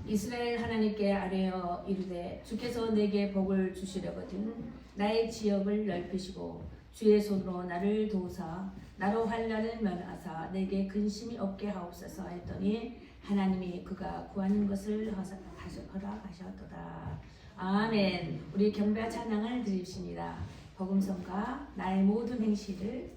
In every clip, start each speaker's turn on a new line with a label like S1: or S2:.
S1: 이스라엘 하나님께 아뢰어 이르되 주께서 내게 복을 주시려거든 나의 지역을 넓히시고 주의 손으로 나를 도우사 나로 환난을 면하사 내게 근심이 없게 하옵소서 했더니 하나님이 그가 구하는 것을 허락하셨도다. 아멘. 우리 경배와 찬양을 드리십니다. 복음성가 나의 모든 행실을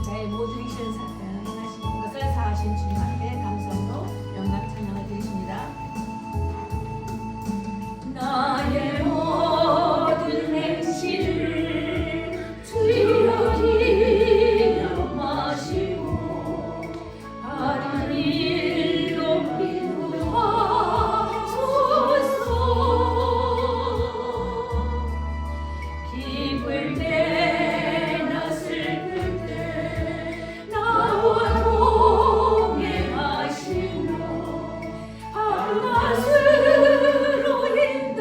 S1: 나의 모든 행실을 행하시는 것을 사하신 주님 앞에 감사로 영광 찬양을 드리십니다. 나의 모든 행실을 주여 기억하시고 바른 일로 인도하소서. 기쁠 때나 슬플 때 나와 동행하시며 바른 것으로 인도하소서.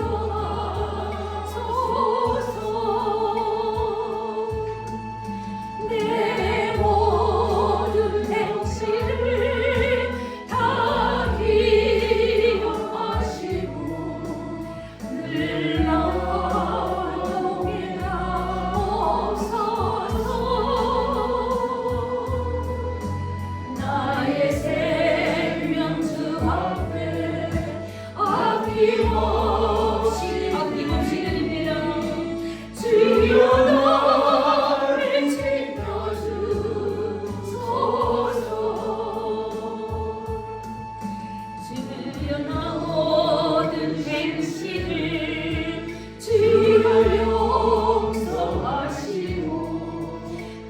S1: 내 모든 행실을 다 기억하시고 늘 나와 동행하옵소서. 나의 생명 주 앞에 아낌없이 드립니다. 주여 나를 지켜주소서. 주여 나 모든 행실을 주여 용서하시고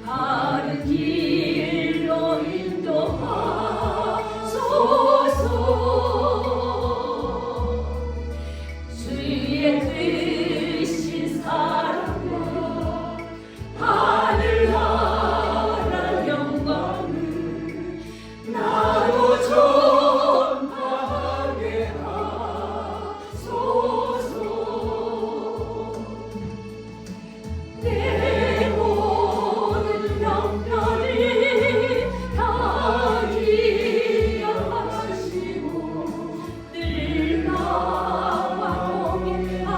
S1: 바른 길로 인도하소서. 주의 크신 사랑과 하늘나라 영광을 나로 전하게 하소서. 내 모든 형편을 다 기억하시고 늘 나와 동행하옵소서.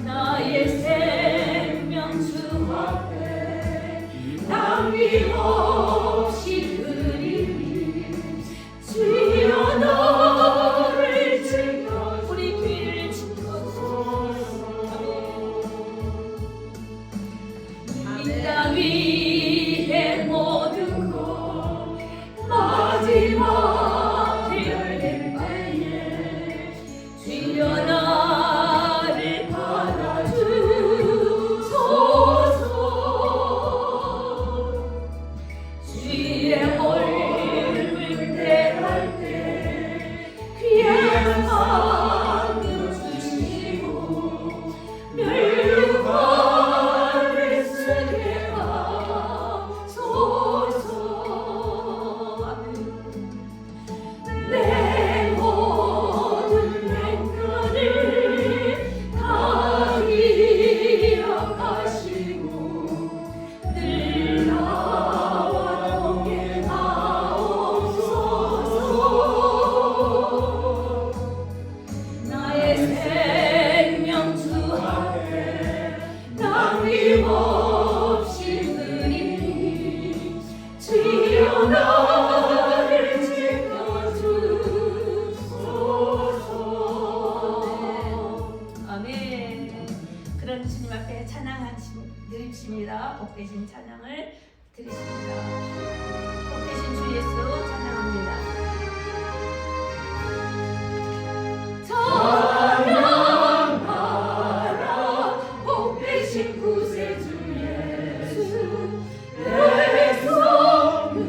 S1: 나의 생명 주 앞에 남김없이 드리니 주여 나를 지켜 우리 귀를 지켜주소서. 이 땅 위의 모든 것 마지막 되어낼 때에 주여 나를 받아주소서. 주의 얼굴 대할 때 귀한 마음 주시고 멸관을 쓰게 하소서. 내 모든 행편을 다 기억하시고 늘 나와 동행하옵소서. 나의 생명 주 앞에 남김없이 드리니 주여 나를 지켜주소서. 아멘. 그런 주님 앞에 드립니다. 복되신 찬양을 드리십니다. 복되신 주 예수 찬양합니다. 찬양하라 복되신 구세주 예수 내 성으로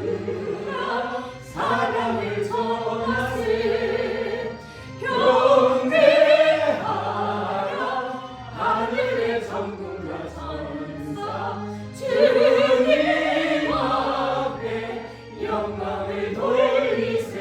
S1: 사랑을 전하세. 경배하라 하늘의 천군과 천사 주님 앞에 영광을 돌리세.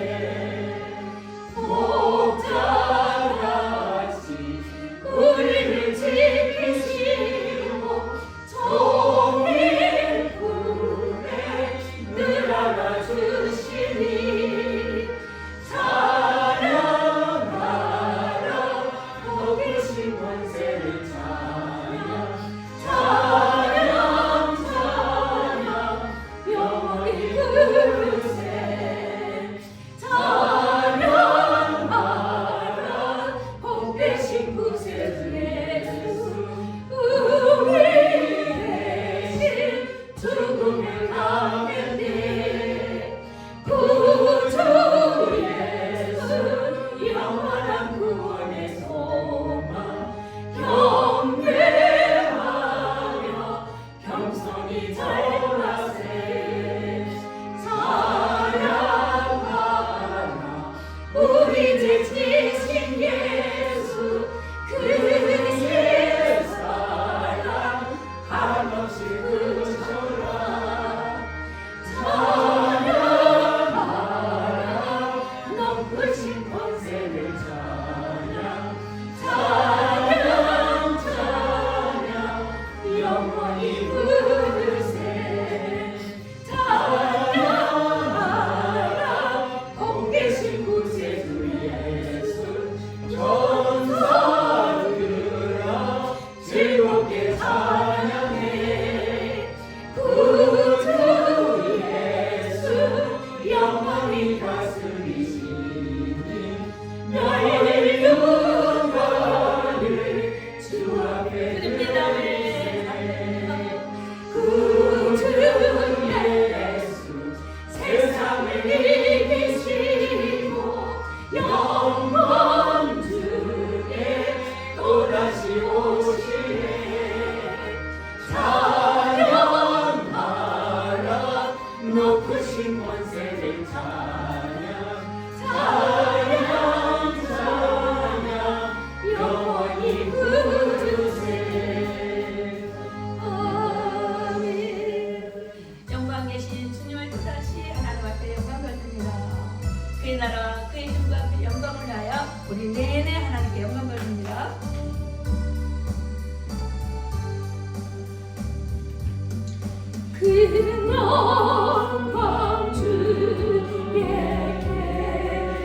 S1: 영광 주께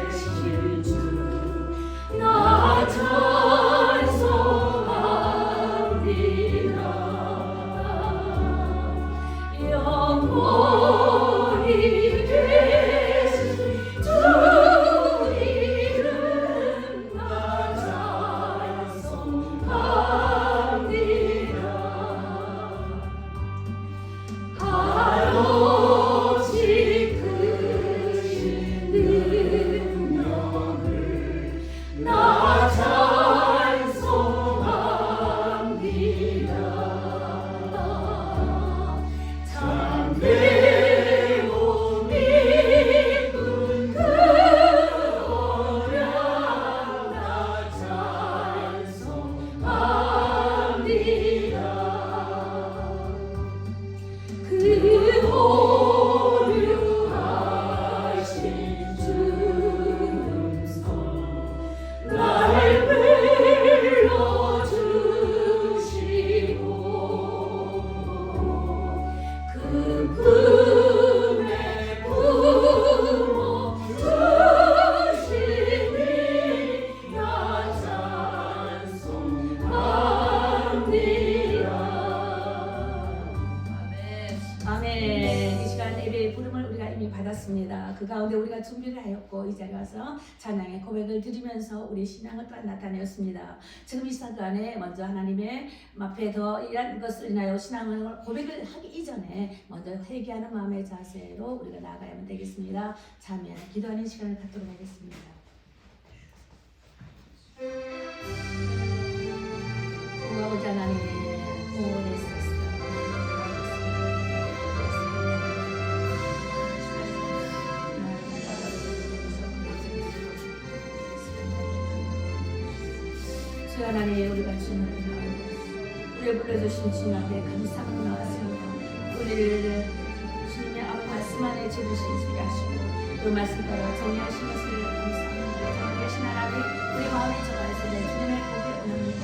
S1: 계실 주 나 찬송합니다. 영원히 계신 주 이름 나 찬송합니다. 한없이 크신 능력을 나 찬송합니다. 참되고 믿는 그 언약 나 찬송합니다. 그 오류하신 주는 성 날 불러주시고 그 품에 품어 주시니 나 찬송합니다. 아멘. 이 시간 예배의 부름을 우리가 이미 받았습니다. 그 가운데 우리가 준비를 하였고 이 자리에 와서 찬양의 고백을 드리면서 우리 신앙을 또한 나타내었습니다. 지금 이 시간에 먼저 하나님의 앞에 더 이런 것을 인하여 신앙을 고백을 하기 이전에 먼저 회개하는 마음의 자세로 우리가 나아가야만 되겠습니다. 참여 기도하는 시간을 갖도록 하겠습니다. 고마우자 하나님 오래했습니다. 주 하나님 우리가 주님을 우리를 불러주신 주님 앞에 감사하고 나왔습니다. 우리를 주님의 말씀 안에 지으실 수 있게 하시고 그 말씀 따라 정리하신 것을 감사합니다. 정리하신 하나님 우리 마음에 저가서 내 주님의 복을 원합니다.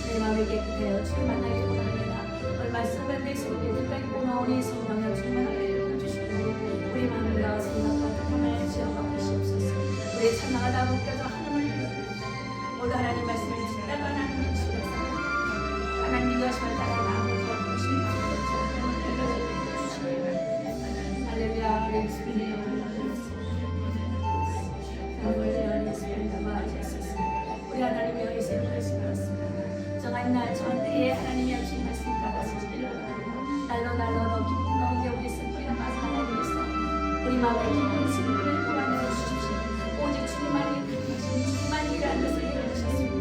S1: 내 마음이 깨끗해요 주님 만나기를 원합니다. 오늘 말씀을 내 속에 끝까지 보나오니 성령여 주님을 알려주시고 우리 마음과 생각과 뜻함을 지어가 보시옵소서. 우리 찬양하다 묶여져 하늘을 모두 하나님 말씀을 듣다가 하나님의 주께서 하나님의 것을 따라 나아가고 보시는 할렐루야. 우리 하나님의 의지를 말씀하셨습니다. 정한 날 저한테에 하나님의 없이 말씀 따라서시기를 날로 더 기쁨 가운데 우리 승리가 마사 하나님께서 우리 마음의 기쁨 승리를 보완해 주십시오. 오직 주님만이 가능하신 주님만이 일하는 것을 해주셨습니다.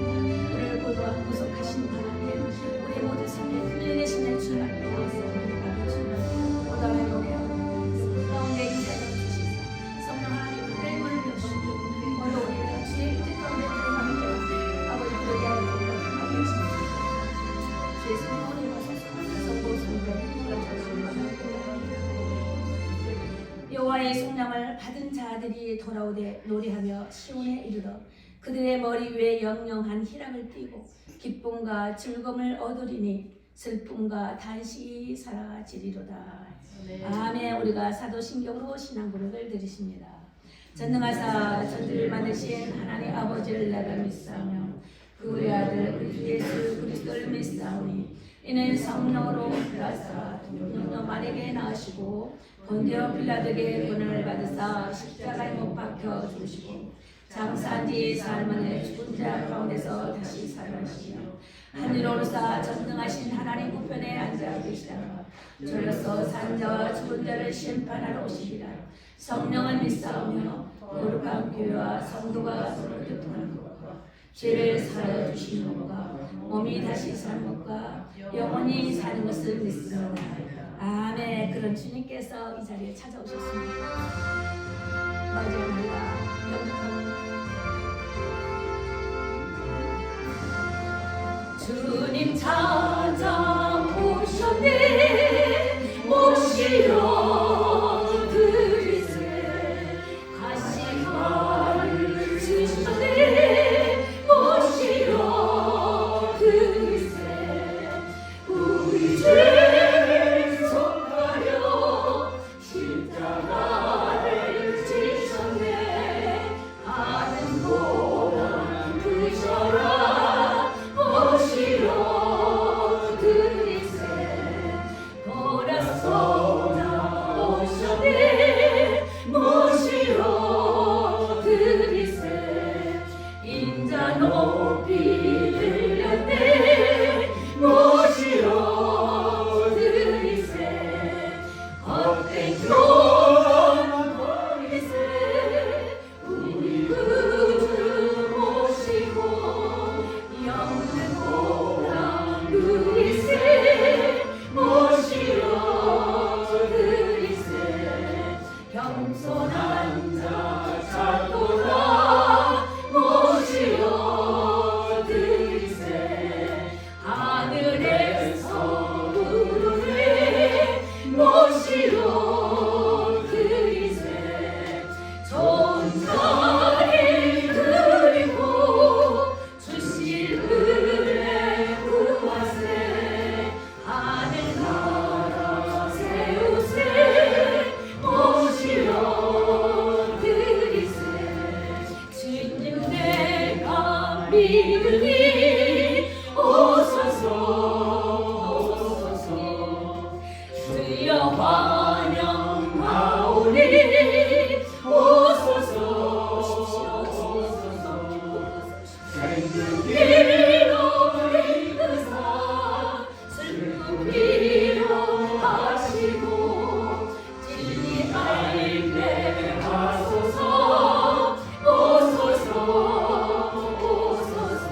S1: 우리를 고도한 구속하신 하나님 우리 모두 삶에 흔들리시는 주님께 나와서 오다의 노래 가운데 인사를 주시사 성령 하나님 하나님을 주시고 모두 우리를 주의 뜻 가운데 들어가는 게 아버지 그러게 하여 하게 해주십시오. 주의 성령을 입어서 여호와의 성령을 받은 자들이 돌아오되 노래하며 시온에 이르러 그들의 머리 위에 영영한 희락을 띠고 기쁨과 즐거움을 얻으리니 슬픔과 단식이 사라지리로다. 아멘. 우리가 사도신경으로 신앙 고백을 드리십니다. 전능하사 천지를 만드신 하나님 아버지를 내가 믿사오며 그 우리 아들 우리 주 예수 그리스도를 믿사오니 이는 성령으로 플라사 동료만에게 낳으시고 본디오 빌라도에게 권한을 받으사 십자가에 못 박혀 죽으시고 장사한 지 사흘 만에 죽은 자 가운데서 다시 살아나시며 하늘 오르사 전능하신 하나님 우편에 앉아 계시다가 저로서 산 자와 죽은 자를 심판하러 오시리라. 성령을 믿사오며 거룩한 교회와 성도가 서로 교통하는 것과 죄를 사하여 주시는 것과 몸이 다시 사는 것과 영원히 사는 것을 믿습니다. 아멘. 그런 주님께서 이 자리에 찾아오셨습니다. 마지막입니다. 주님 찾아오셨네 모시러 그리스에 가시화를 주셨네 모시러 그리스에 우리 죄 속하려 나라 세우세 오시려 그리세 주님 내가 믿으니 오소서 주여 환영하오니 오소서 생기로 이끄사 슬프기로 하시고 진리 알게 하소서 오소서 오소서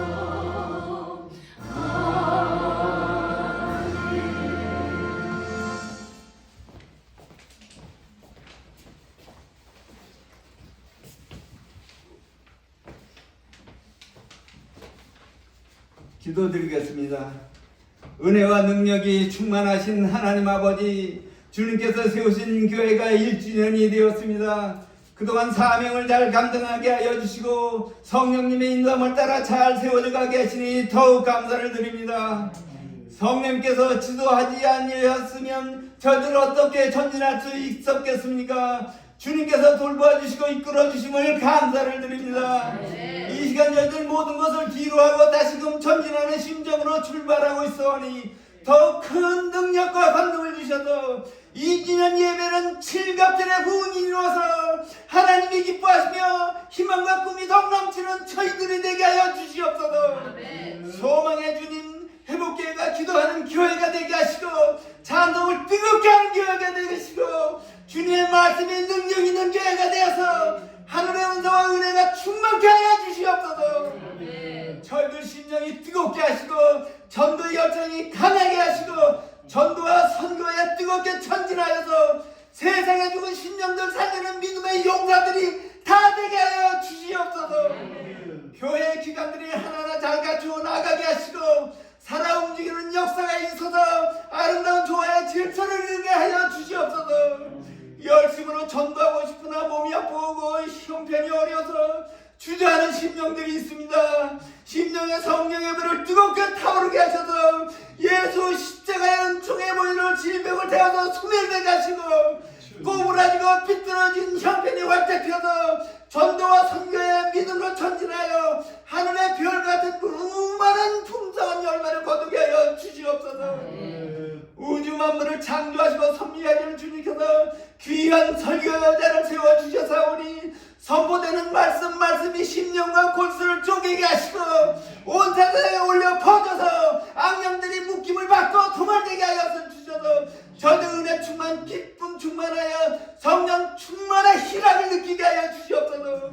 S2: 기도드리겠습니다. 은혜와 능력이 충만하신 하나님 아버지, 주님께서 세우신 교회가 1주년이 되었습니다. 그동안 사명을 잘 감당하게 하여 주시고 성령님의 인도함을 따라 잘 세워져 가게 하시니 더욱 감사를 드립니다. 성령님께서 지도하지 아니하였으면 저들 어떻게 전진할 수 있었겠습니까? 주님께서 돌보아 주시고 이끌어 주심을 감사를 드립니다. 이 시간 저희들 모든 것을 뒤로하고 다시금 전진하는 심정으로 출발하고 있어오니 더욱 큰 능력과 감동을 주셔서 2주년 예배는 칠갑절의 후운이 이루어서 하나님이 기뻐하시며 희망과 꿈이 더 넘치는 저희들이 되게 하여 주시옵소서. 소망의 주님, 회복교회가 기도하는 교회가 되게 하시고 찬송을 뜨겁게 하는 교회가 되게 하시고 주님의 말씀이 능력 있는 교회가 되어서 하늘의 은사와 은혜가 충만케 하여 주시옵소서. 저희들 심령이 뜨겁게 하시고 전도의 열정이 강하게 하시고 전도와 선교에 뜨겁게 전진하여서 세상에 죽은 심령들 살리는 믿음의 용사들이 다 되게 하여 주시옵소서. 교회 기관들이 하나하나 잘 갖추어 나가게 하시고 살아 움직이는 역사가 있어서 아름다운 조화의 질서를 이루게 하여 주시옵소서. 열심으로 전도하고 싶으나 몸이 아프고 형편이 어려서 주저하는 심령들이 있습니다. 심령의 성령의 불을 뜨겁게 타오르게 하셔서 예수 십자가의 은총의 보이로 질병을 태워서 소멸되게 하시고 꼬부라지고 비뚤어진 형편이 활짝 펴서 전도와 선교의 믿음으로 전진하여 하늘의 별같은 무만한 풍성한 열매를 거두게 하여 주시옵소서. 우주 만물을 창조하시고 섭리하시는 주님께서 귀한 설교자를 세워주셔사오니 선포되는 말씀이 심령과 골수를 쪼개게 하시고 온 세상에 올려 퍼져서 악령들이 묶임을 받고 도말되게 하여 주셔서 저도 은혜 충만 기쁨 충만하여 성령 충만한 희락을 느끼게 하여 주시옵소서.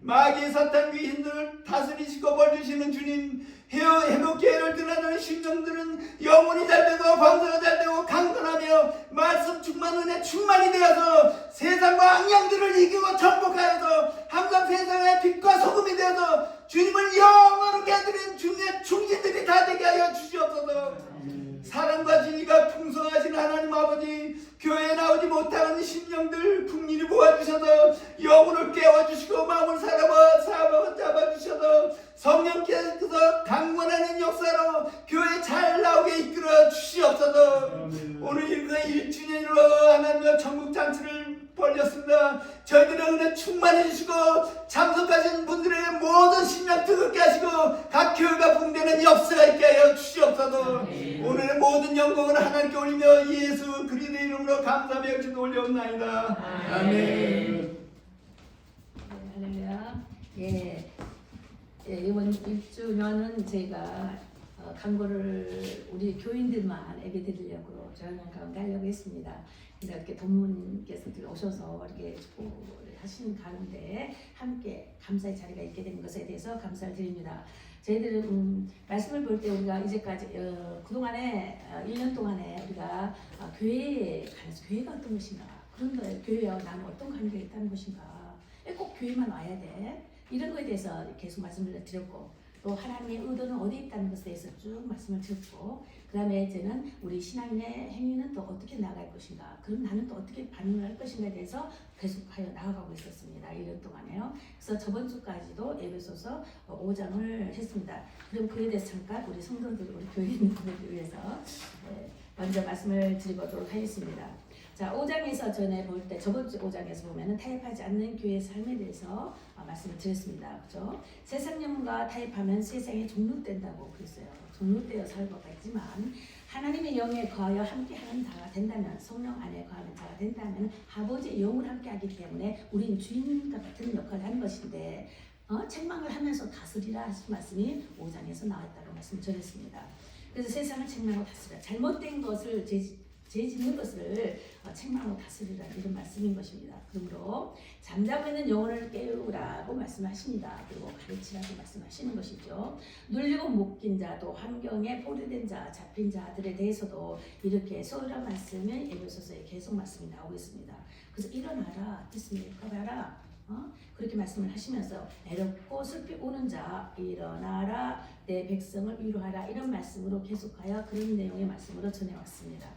S2: 마귀 사탄 귀신들을 다스리시고 벌주시는 주님, 회복교회를 드러내는 심정들은 영혼이 잘되고 방사가 잘되고 강건하며 말씀 충만 은혜 충만이 되어서 세상과 악령들을 이기고 정복하여서 항상 세상의 빛과 소금이 되어서 주님을 영원하게 해드린 주님의 충신들이 다 되게 하여 주시옵소서. 사랑과 진리가 풍성하신 하나님 아버지, 교회에 나오지 못하는 심령들 풍일이 모아주셔서 영혼을 깨워주시고 마음을 잡아주셔서 성령께서 강권하는 역사로 교회 잘 나오게 이끌어 주시옵소서. 오늘 이렇게 1주년으로 하나님의 천국잔치를 벌렸습니다. 저희들의 은혜 충만해 주시고 참석하신 분들의 모든 심령 뜨겁게 하시고 각 교회가 붕대는 역사가 있게 하여 주시옵소서. 오늘의 모든 영광을 하나님께 올리며 예수 그리스도의 이름으로 감사하며 열심히 올려옵나이다. 아멘.
S1: 할렐루야. 이번 1주년은 저희가 광고를 우리 교인들만 애게 드리려고 저녁 가운데 하려고 했습니다. 근데 이렇게 동문께서 오셔서 이렇게 축복을 하신 가운데 함께 감사의 자리가 있게 된 것에 대해서 감사를 드립니다. 저희들은 말씀을 볼 때 우리가 이제까지 그동안에 1년 동안에 우리가 교회에 가서 교회가 어떤 것인가, 그런데 교회와 나는 어떤 관계가 있다는 것인가, 꼭 교회만 와야 돼, 이런 거에 대해서 계속 말씀을 드렸고, 또 하나님의 의도는 어디 있다는 것에 대해서 쭉 말씀을 드렸고, 그 다음에 이제는 우리 신앙인의 행위는 또 어떻게 나아갈 것인가, 그럼 나는 또 어떻게 반응을 할 것인가에 대해서 계속하여 나아가고 있었습니다. 1년 동안에요. 그래서 저번 주까지도 에베소서 5장을 했습니다. 그럼 그에 대해서 잠깐 우리 성도들, 우리 교인들을 위해서 먼저 말씀을 드리도록 하겠습니다. 자, 5장에서 전에 볼 때 저번 주 5장에서 보면은 타협하지 않는 교회의 삶에 대해서 말씀을 드렸습니다. 그죠? 세상 영혼과 타협하면 세상에 종록된다고 그랬어요. 종록되어 살 것 같지만 하나님의 영에 거하여 함께하는 자가 된다면, 성령 안에 거하는 자가 된다면 아버지의 영을 함께하기 때문에 우리는 주인과 같은 역할을 하는 것인데 책망을 하면서 다스리라 하신 말씀이 5장에서 나왔다고 말씀을 전했습니다. 그래서 세상을 책망하고 다스리라, 잘못된 것을 죄짓는 것을 책망하고 다스리라, 이런 말씀인 것입니다. 그러므로 잠자고 있는 영혼을 깨우라고 말씀하십니다. 그리고 가르치라고 말씀하시는 것이죠. 눌리고 묶인 자, 또 환경에 포로된 자, 잡힌 자들에 대해서도 이렇게 서울한 말씀은 에베소서에 계속 말씀이 나오고 있습니다. 그래서 일어나라, 있습니까? 봐라. 그렇게 말씀을 하시면서 애롭고 슬피 우는 자 일어나라, 내 백성을 위로하라, 이런 말씀으로 계속하여 그런 내용의 말씀으로 전해왔습니다.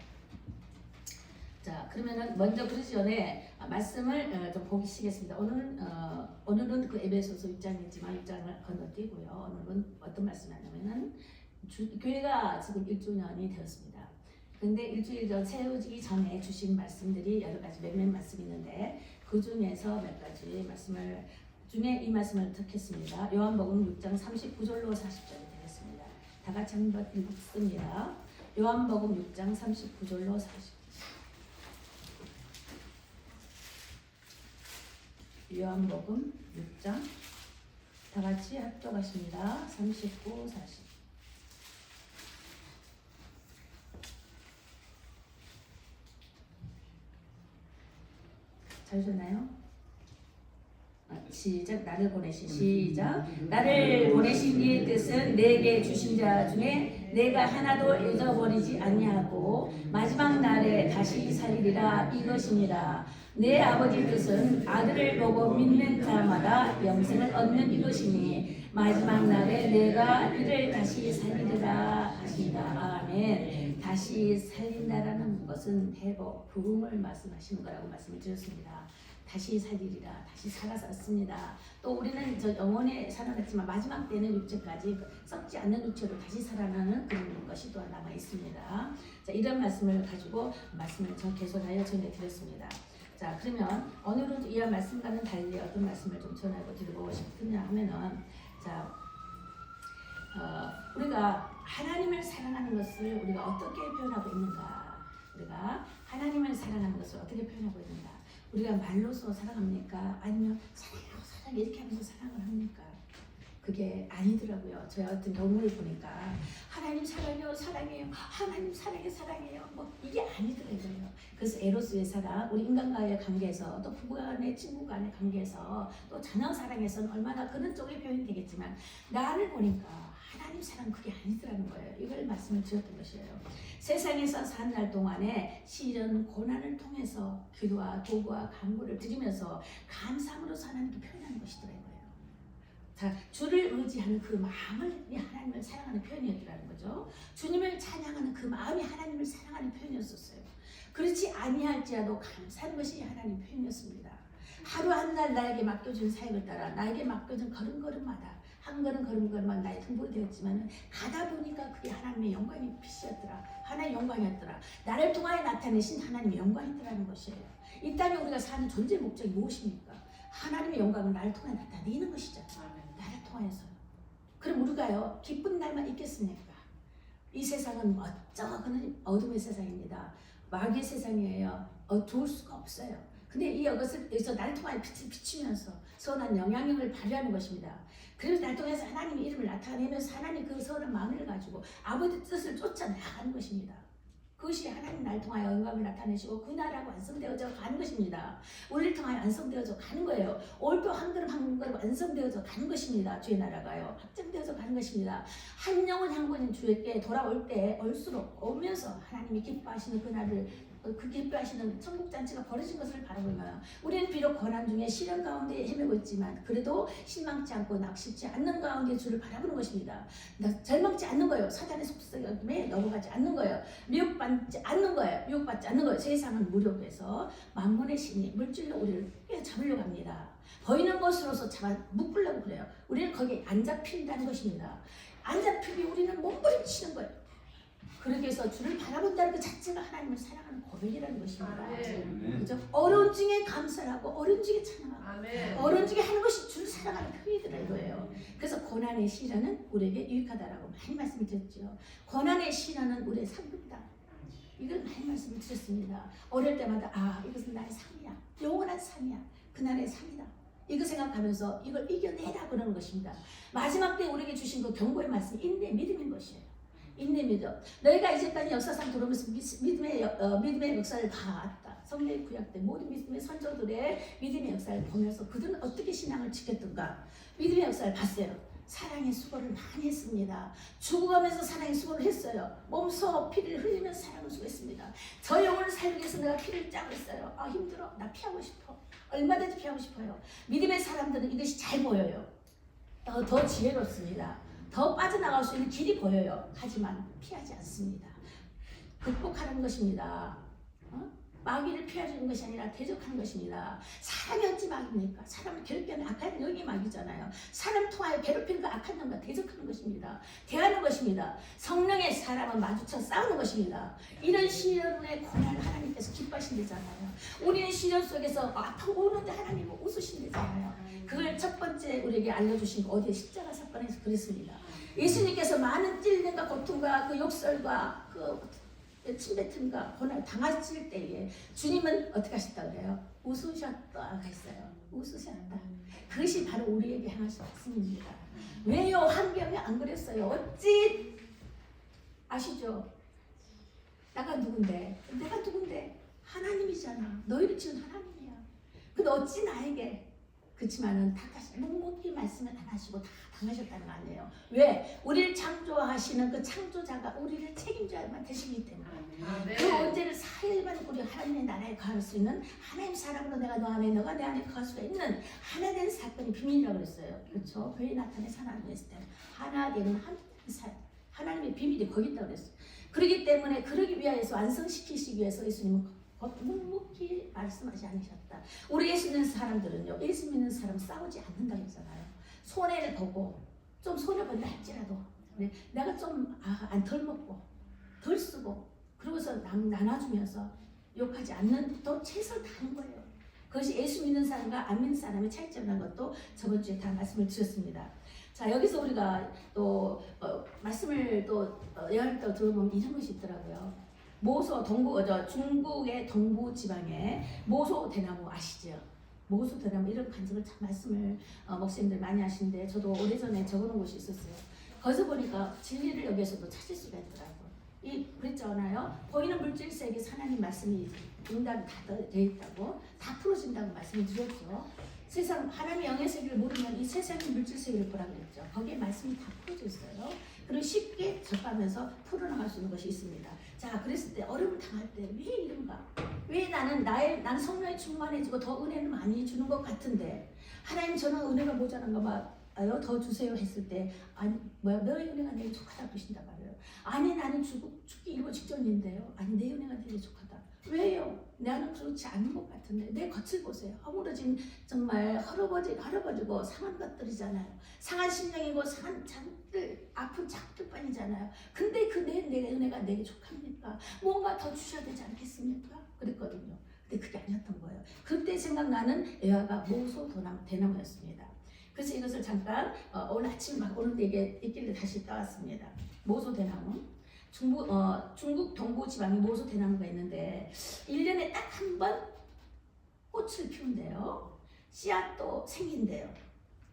S1: 자, 그러면은 먼저 그러기 전에 말씀을 좀 보시겠습니다. 오늘은 그 에베소서 6장이지만 6장을 건너뛰고요. 오늘은 어떤 말씀이 하냐면은 교회가 지금 1주년이 되었습니다. 근데 일주일 전 세워지기 전에 주신 말씀들이 여러 가지 몇몇 말씀이 있는데 그 중에서 몇 가지 말씀을 중에 이 말씀을 듣겠습니다. 요한복음 6장 39절로 40절이 되겠습니다. 다 같이 한번 읽습니다. 요한복음 6장 39절로 40절. 요한복음 6장 다 같이 합독하십니다. 39, 40. 잘 되나요? 시작. 나를 보내신 시작. 나를 보내신 이의 뜻은 내게 주신 자 중에 내가 하나도 잊어버리지 아니하고 마지막 날에 다시 살리리라, 이것이니라. 내 아버지 뜻은 아들을 보고 믿는 자마다 영생을 얻는 이것이니 마지막 날에 내가 이를 다시 살리리라 하신다. 아멘. 다시 살린다라는 것은 회복, 부흥을 말씀하시는 거라고 말씀을 드렸습니다. 다시 살리리라, 다시 살아섰습니다. 또 우리는 저 영혼에 살아났지만 마지막 때는 육체까지 썩지 않는 육체로 다시 살아나는 그런 것이 또 남아 있습니다. 자, 이런 말씀을 가지고 말씀을 계속하여 전해드렸습니다. 자, 그러면 오늘은 이 말씀과는 달리 어떤 말씀을 좀 전하고 드리고 싶으냐 하면은, 자, 우리가 하나님을 사랑하는 것을 우리가 어떻게 표현하고 있는가? 우리가 하나님을 사랑하는 것을 어떻게 표현하고 있는가? 우리가 말로서 사랑합니까? 아니면 사랑해요, 사랑해 이렇게 하면서 사랑을 합니까? 그게 아니더라고요. 저 같은 경우를 보니까 하나님 사랑해요, 사랑해요, 하나님 사랑해, 사랑해요, 뭐 이게 아니더라고요. 그래서 에로스의 사랑, 우리 인간과의 관계에서, 또 부부 간의, 친구 간의 관계에서, 또 자녀 사랑에서는 얼마나 그런 쪽의 표현이 되겠지만 나를 보니까 하나님 사랑 그게 아니더라는 거예요. 이걸 말씀을 드렸던 것이에요. 세상에서 산 날 동안에 시련, 고난을 통해서 기도와 도구와 간구를 드리면서 감사함으로 하나님께 표현하는 것이더라고요. 자, 주를 의지하는 그 마음을 하나님을 사랑하는 표현이었더라는 거죠. 주님을 찬양하는 그 마음이 하나님을 사랑하는 표현이었었어요. 그렇지 아니할지라도 감사하는 것이 하나님 표현이었습니다. 하루 한 날 나에게 맡겨준 사역을 따라 나에게 맡겨준 걸음걸음마다 한 걸음걸음만 나의 등불이 되었지만 가다 보니까 그게 하나님의 영광의 빛이었더라. 하나님의 영광이었더라. 나를 통하여 나타내신 하나님의 영광이더라는 것이에요. 이 땅에 우리가 사는 존재 목적이 무엇입니까? 하나님의 영광은 나를 통해 나타내는 것이죠. 나를 통해서. 그럼 우리가요, 기쁜 날만 있겠습니까? 이 세상은 멋쩍은 어둠의 세상입니다. 마귀의 세상이에요. 어두울 수가 없어요. 근데 이것을 여기서 나를 통하여 빛을 비추면서 선한 영향력을 발휘하는 것입니다. 그래서 나를 통해서 하나님의 이름을 나타내면서 하나님 그 선한 마음을 가지고 아버지 뜻을 쫓아 나가는 것입니다. 그것이 하나님 나를 통하여 영광을 나타내시고 그 나라가 완성되어져 가는 것입니다. 우리를 통하여 완성되어져 가는 거예요. 올도 한 걸음 한 걸음 완성되어져 가는 것입니다. 주의 나라가요, 확정되어져 가는 것입니다. 한 영혼 한 권인 주에게 돌아올 때 올수록 오면서 하나님이 기뻐하시는 그날을, 그 기뻐하시는 천국잔치가 벌어진 것을 바라보며 우리는 비록 고난 중에 시련 가운데 헤매고 있지만 그래도 실망치 않고 낙심치 않는 가운데 주를 바라보는 것입니다. 절망치 않는 거예요. 사단의 속삭임에 넘어가지 않는 거예요. 미혹받지 않는 거예요. 미혹받지 않는 거예요. 세상은 무력해서 만문의 신이 물질로 우리를 잡으려고 합니다. 보이는 것으로서 잡아 묶으려고 그래요. 우리는 거기에 안 잡힌다는 것입니다. 안 잡히면 우리는 몸부림치는 거예요. 그러기 위해서 주를 바라본다는 그 자체가 하나님을 사랑하는 고백이라는 것입니다.
S2: 아멘.
S1: 그죠? 어려운 중에 감사하고 어려운 중에 찬양하고
S3: 아멘.
S1: 어려운 중에 하는 것이 주를 사랑하는 표현이라는 거예요. 그래서 고난의 시련은 우리에게 유익하다라고 많이 말씀을 드렸죠. 고난의 시련은 우리의 상급이다. 이걸 많이 말씀을 드렸습니다. 어릴 때마다 이것은 나의 삶이야. 영원한 삶이야. 그날의 삶이다. 이거 생각하면서 이걸 이겨내라 그러는 것입니다. 마지막 때 우리에게 주신 그 경고의 말씀 인내 믿음인 것이에요. 인내 믿음. 너희가 이제까지 역사상 들어오면서 믿음의 역사를 봐왔다. 성경의 구약 때 모든 믿음의 선조들의 믿음의 역사를 보면서 그들은 어떻게 신앙을 지켰던가 믿음의 역사를 봤어요. 사랑의 수고를 많이 했습니다. 죽어가면서 사랑의 수고를 했어요. 몸소 피를 흘리면서 사랑을 수고했습니다. 저 영혼을 살기 위해서 내가 피를 짜고 있어요. 힘들어. 나 피하고 싶어. 얼마든지 피하고 싶어요. 믿음의 사람들은 이것이 잘 보여요. 더 지혜롭습니다. 더 빠져나갈 수 있는 길이 보여요. 하지만 피하지 않습니다. 극복하는 것입니다. 마귀를 피하는 것이 아니라 대적하는 것입니다. 사람이 어찌 마귀입니까? 사람을 괴롭히는 악한 영이 마귀잖아요. 사람 통하여 괴롭히는 그 악한 영과 대적하는 것입니다. 대하는 것입니다. 성령의 사람은 마주쳐 싸우는 것입니다. 이런 시련의 고난을 하나님께서 기뻐하신다잖아요. 우리는 시련 속에서 아프고 오는데 하나님은 웃으신다잖아요. 그걸 첫 번째 우리에게 알려주신 거 어디에 십자가 사건에서 그랬습니다. 예수님께서 많은 찔림과 고통과 그 욕설과 그 침뱉음과 고난을 당하실 때에 주님은 어떻게 하셨다 그래요? 웃으셨다 했어요. 웃으셨다. 그것이 바로 우리에게 향하신 말씀입니다. 왜요? 환경이 안 그랬어요. 어찌 아시죠? 내가 누군데? 하나님이잖아. 너희를 지은 하나님이야. 근데 어찌 나에게 그렇지만은 다 다시 묵묵히 말씀을 안 하시고 다 당하셨다는 거 아니에요. 왜? 우리를 창조하시는 그 창조자가 우리를 책임져야만 되시기 때문에 그 언제를 사일만 우리 하나님의 나라에 거할 수 있는 하나님 사람으로 내가 너 안에 너가 내 안에 거할 수가 있는 하나 된 사건이 비밀이라고 그랬어요. 그렇죠? 그의 나타내서 하나님 했을 때 하나 되는 하나님의 비밀이 거기 있다고 그랬어요. 그렇기 때문에 그러기 위하여서 완성시키시기 위해서 예수님은 묵묵히 말씀하지 않으셨다. 우리 예수 믿는 사람들은요, 예수 믿는 사람 싸우지 않는다고 했잖아요. 손해를 보고 좀 손해본다 할지라도 내가 좀 덜 먹고 덜 쓰고 그러고서 나눠주면서 욕하지 않는 또 최선을 다하는 거예요. 그것이 예수 믿는 사람과 안 믿는 사람의 차이점이라는 것도 저번 주에 다 말씀을 드렸습니다. 자, 여기서 우리가 또 말씀을 또 여행을 들어보면 이런 것이 있더라고요. 모소 중국의 동부 지방에 모소 대나무 아시죠? 모소 대나무 이런 간증을 참 말씀을 목사님들 많이 하시는데 저도 오래전에 적어놓은 곳이 있었어요. 거기서 보니까 진리를 여기에서도 찾을 수가 있더라고요. 그랬잖아요. 보이는 물질 세계에서 하나님 말씀이 응답이 다 되어 있다고 다 풀어진다고 말씀을 드렸죠. 세상 하나님의 영의 세계를 모르면 이 세상의 물질 세계를 보라고 했죠. 거기에 말씀이 다 풀어져 있어요. 그리고 쉽게 접하면서 풀어나갈 수 있는 것이 있습니다. 자, 그랬을 때 어려움을 당할 때 왜 이런가? 왜 나는 성령이 충만해지고 더 은혜를 많이 주는 것 같은데 하나님 저는 은혜가 모자란가 봐요. 더 주세요 했을 때 너의 은혜가 내게 족하다고 하신단 말이에요. 아니 나는 죽기 일보 직전인데요. 아니 내 은혜가 내게 족하다. 왜요? 나는 그렇지 않은 것 같은데 내 겉을 보세요. 허물어진 정말 헐어버지고 상한 것들이잖아요. 상한 심령이고 상한 자들 아픈 자들 뿐이잖아요. 근데 내 은혜가 내게 족합니까? 뭔가 더 주셔야 되지 않겠습니까? 그랬거든요. 근데 그게 아니었던 거예요. 그때 생각나는 에아가 모소 대나무였습니다. 그래서 이것을 잠깐 오늘 아침 막 오는데 이게 있길래 다시 따왔습니다. 모소 대나무. 중국 동부 지방에 모소 대나무가 있는데 1년에 딱 한 번 꽃을 피운대요. 씨앗도 생긴대요.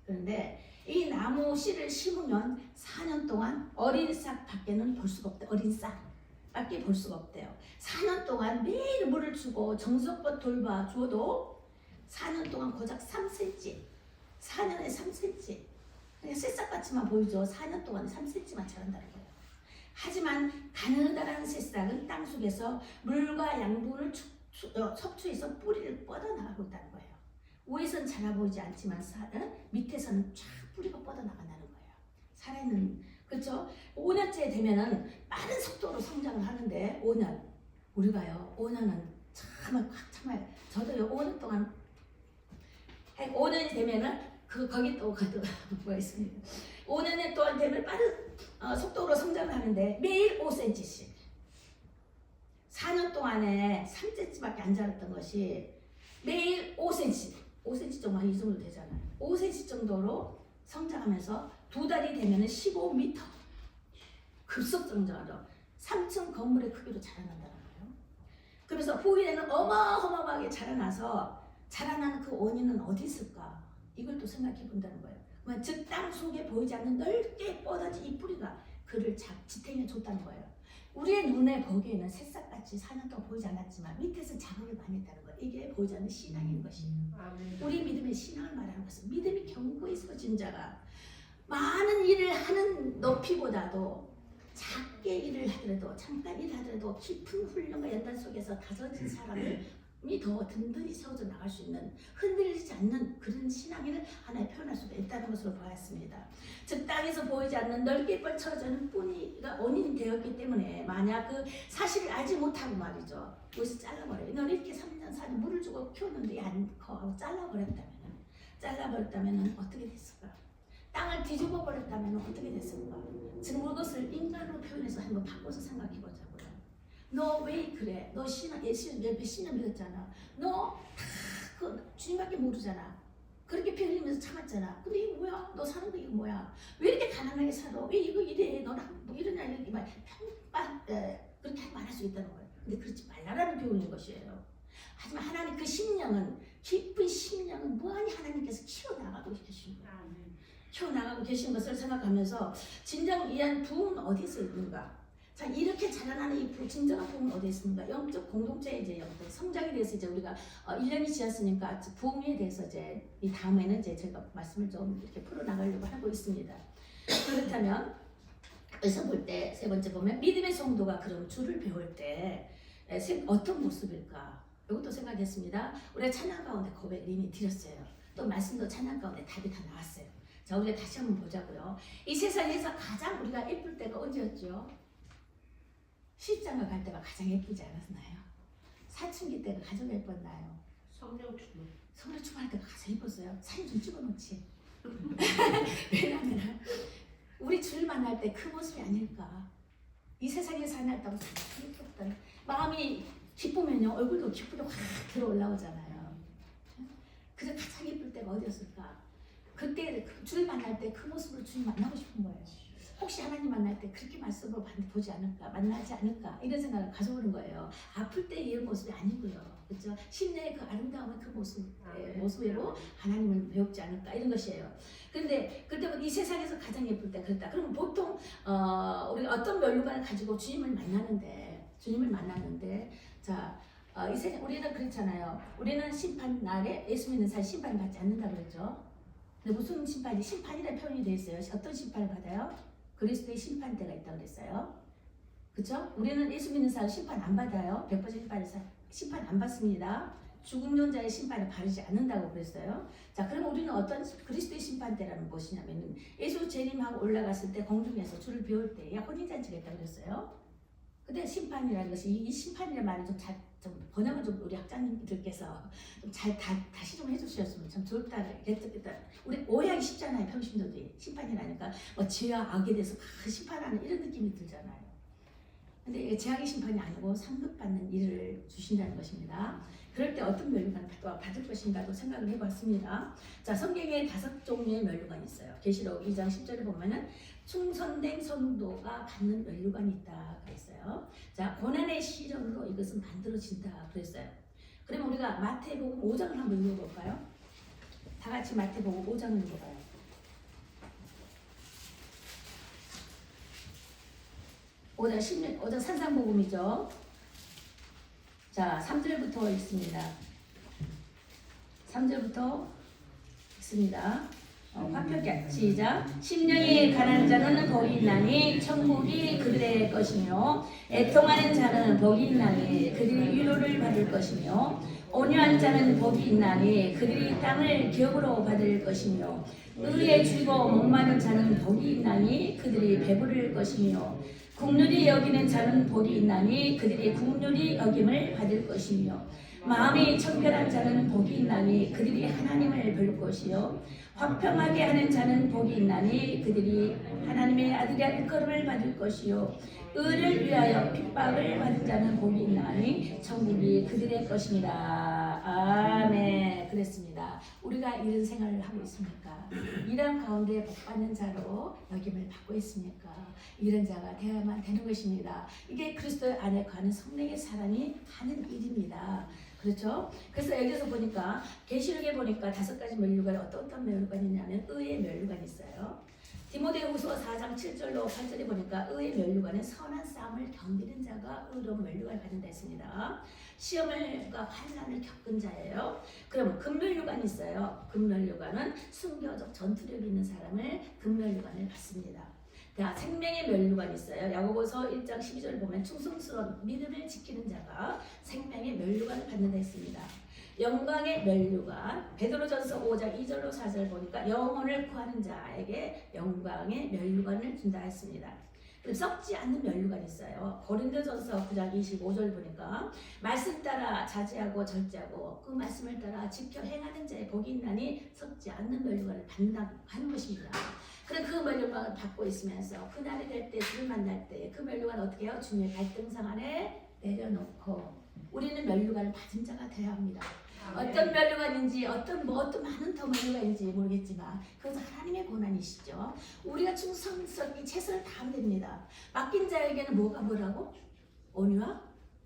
S1: 그런데 이 나무 씨를 심으면 4년 동안 어린 싹 밖에는 볼 수가 없대요. 어린 싹 밖에 볼 수가 없대요. 4년 동안 매일 물을 주고 정성껏 돌봐줘도 4년 동안 고작 3cm 4년에 3cm 그냥 새싹같이만 보이죠. 4년 동안 3cm만 자란다는 거예요. 하지만 가느다란 새싹은 땅속에서 물과 양분을 섭취해서 뿌리를 뻗어나가고 있다는 거예요. 위에선 자라 보이지 않지만 밑에서는 쫙 뿌리가 뻗어나간다는 거예요. 살아있는 그렇죠? 5년째 되면은 빠른 속도로 성장을 하는데 5년 우리가요 5년은 정말 저도요 5년 동안 5년이 되면은 거기 또 뭐가 있습니다. 5년에 또한 되면 빠른 속도로 성장을 하는데 매일 5cm씩 4년 동안에 3cm밖에 안 자랐던 것이 매일 5cm 정도 한 이 정도 되잖아요. 5cm 정도로 성장하면서 2달이 되면 15m 급속 성장하죠. 3층 건물의 크기로 자라난다는 거예요. 그래서 후에는 어마어마하게 자라나는 그 원인은 어디 있을까? 이걸 또 생각해 본다는 거예요. 즉 땅 속에 보이지 않는 넓게 뻗어진 이 뿌리가 그를 지탱해 줬다는 거예요. 우리의 눈에 보기에는 새싹같이 4년 동안 보이지 않았지만 밑에서 작업을 많이 했다는 거예요. 이게 보이지 않는 신앙인 것이에요. 우리 믿음의 신앙을 말하는 것은 믿음이 견고히 서진 자가 많은 일을 하는 높이보다도 작게 일을 하더라도 잠깐 일하더라도 깊은 훈련과 연단 속에서 다져진 사람이 더 든든히 세워져 나갈 수 있는 흔들리지 않는 그런 신앙인을 하나에 표현할 수가 있다는 것으로 보았습니다. 즉 땅에서 보이지 않는 넓게 뻗쳐지는 뿌리가 원인이 되었기 때문에 만약 그 사실을 알지 못하고 말이죠. 여기서 잘라버려요. 너는 이렇게 3년 4년 물을 주고 키웠는데 안 커 하고 잘라버렸다면 어떻게 됐을까? 땅을 뒤집어 버렸다면 어떻게 됐을까? 지금 그것을 인간으로 표현해서 한번 바꿔서 생각해 보자고요. 너 왜 그래? 너 예수 몇십 년 믿었잖아. 너 그 주님밖에 모르잖아. 그렇게 피 흘리면서 참았잖아. 근데 이게 뭐야? 너 사는 거 이거 뭐야? 왜 이렇게 가난하게 살아? 왜 이거 이래? 너는 뭐 이러냐 이렇게 말 그렇게 말할 수 있다는 거예요. 근데 그렇지 말라라는 교훈인 것이에요. 하지만 하나님 그 심령은 깊은 심령은 무한히 하나님께서 키워나가고 계신 거예요. 키워나가고 계신 것을 생각하면서 진정 이한 부흥은 어디서 있는가? 자, 이렇게 자라나는 이 진정한 부흥은 어디에 있습니까? 영적 공동체의 이제 영적 성장에 대해서 이제 우리가 1년이 지났으니까 부흥에 대해서 이제 이 다음에는 이제 제가 말씀을 좀 이렇게 풀어나가려고 하고 있습니다. 그렇다면 여기서 볼 때 세 번째 보면 믿음의 성도가 그럼 주를 배울 때 어떤 모습일까? 이것도 생각했습니다. 우리가 찬양 가운데 고백을 이미 드렸어요. 또 말씀도 찬양 가운데 답이 다 나왔어요. 자, 우리가 다시 한번 보자고요. 이 세상에서 가장 우리가 예쁠 때가 언제였죠? 시집장가 갈 때가 가장 예쁘지 않았나요? 사춘기 때가 가장 예뻤나요?
S3: 성령
S1: 충만할 때가 가장 예뻤어요. 사진 좀 찍어놓지. 왜냐면 우리 주를 만날 때 그 모습이 아닐까. 이 세상에 살았다고 참 예뻤던 마음이 기쁘면요 얼굴도 기쁘게 확 들어 올라오잖아요. 그래서 가장 예쁠 때가 어디였을까? 그때 주를 만날 때 그 모습으로 주님 만나고 싶은 거예요. 혹시 하나님 만날 때 그렇게 말씀으로 보지 않을까, 만나지 않을까 이런 생각을 가져오는 거예요. 아플 때 이런 모습이 아니고요, 그렇죠? 심내의 그 아름다움의 그 모습으로 하나님을 배우지 않을까 이런 것이에요. 그런데 그때부터 이 세상에서 가장 예쁠 때 그랬다. 그러면 보통 우리가 어떤 면류관을 가지고 주님을 만나는데, 자. 이 세상 우리는 그렇잖아요. 우리는 심판 날에 예수 믿는 사람 심판 받지 않는다 그랬죠. 근데 무슨 심판이 심판이라는 표현이 되어 있어요. 어떤 심판을 받아요? 그리스도의 심판대가 있다고 그랬어요. 그렇죠? 우리는 예수 믿는 사람 심판 안 받아요. 100% 심판 안 받습니다. 죽은 자의 심판을 바르지 않는다고 그랬어요. 자, 그럼 우리는 어떤 그리스도의 심판대라는 것이냐면 예수 재림하고 올라갔을 때 공중에서 주를 비울 때 혼인잔치가 있다고 그랬어요. 근데 심판이라는 것이 이 심판이라는 말을 좀 번역을 좀 우리 학자님들께서 좀 다시 좀 해주셨으면 참 좋을 것 같겠다. 우리 오해하기 쉽잖아요. 평신도들이 심판이라니까 뭐 죄와 악에 대해서 심판하는 이런 느낌이 들잖아요. 근데 죄악의 심판이 아니고 상급받는 일을 주신다는 것입니다. 그럴 때 어떤 면류관을 받을 것인가도 생각을 해봤습니다. 자, 성경에 5종류의 면류관이 있어요. 계시록 2장 10절에 보면은 충성된 성도가 받는 면류관이 있다 그랬어요. 자, 고난의 시련으로 이것은 만들어진다 그랬어요. 그러면 우리가 마태복음 5장을 한번 읽어볼까요? 다 같이 마태복음 5장을 읽어봐요. 오장 산상복음이죠. 자, 3절부터 읽습니다. 3절부터 읽습니다. 화평케 시작. 심령이 가난한 자는 복이 있나니 천국이 그들의 것이며 애통하는 자는 복이 있나니 그들이 위로를 받을 것이며 온유한 자는 복이 있나니 그들이 땅을 기업으로 받을 것이며 의에 죽어 목마른 자는 복이 있나니 그들이 배부를 것이며 국률이 여기는 자는 복이 있나니 그들이 국률이 여김을 받을 것이며 마음이 청결한 자는 복이 있나니 그들이 하나님을 볼 것이요 화평하게 하는 자는 복이 있나니 그들이 하나님의 아들의 일컬음을 받을 것이요 의를 위하여 핍박을 받은 자는 복이 있나니 천국이 그들의 것입니다. 아멘. 그랬습니다. 우리가 이런 생활을 하고 있습니까? 이런 가운데 복받는 자로 여김을 받고 있습니까? 이런 자가 되어야만 되는 것입니다. 이게 그리스도 안에 거하는 성령의 사람이 하는 일입니다. 그렇죠? 그래서 여기서 보니까 계시록에 보니까 5가지 면류관 어떤 면류관이 있냐면 의의 면류관이 있어요. 디모데후서 4장 7절로 8절에 보니까 의의 면류관은 선한 싸움을 견디는 자가 의로운 면류관을 받는다 했습니다. 시험과 환난을 겪은 자예요. 그럼 금면류관이 있어요. 금면류관은 순교적 전투력이 있는 사람을 금면류관을 받습니다. 자, 생명의 면류관이 있어요. 야고보서 1장 12절을 보면 충성스러운 믿음을 지키는 자가 생명의 면류관을 받는다 했습니다. 영광의 면류관, 베드로전서 5장 2절로 4절 보니까 영혼을 구하는 자에게 영광의 면류관을 준다 했습니다. 그리고 썩지 않는 면류관이 있어요. 고린도전서 9장 25절 보니까 말씀 따라 자제하고 절제하고 그 말씀을 따라 지켜 행하는 자의 복이 있나니 썩지 않는 면류관을 받는다 하는 것입니다. 그래 그 면류관을 받고 있으면서 그날이 될 때 주를 만날 때 그 면류관 어떻게 해요? 주님의 발등상 아래 내려놓고 우리는 면류관을 받은 자가 되어야 합니다. 어떤 면류관인지 어떤 많은 더 면류관인지 모르겠지만 그것은 하나님의 고난이시죠. 우리가 충성스럽게 최선을 다하면 됩니다. 맡긴 자에게는 뭐라고? 온유와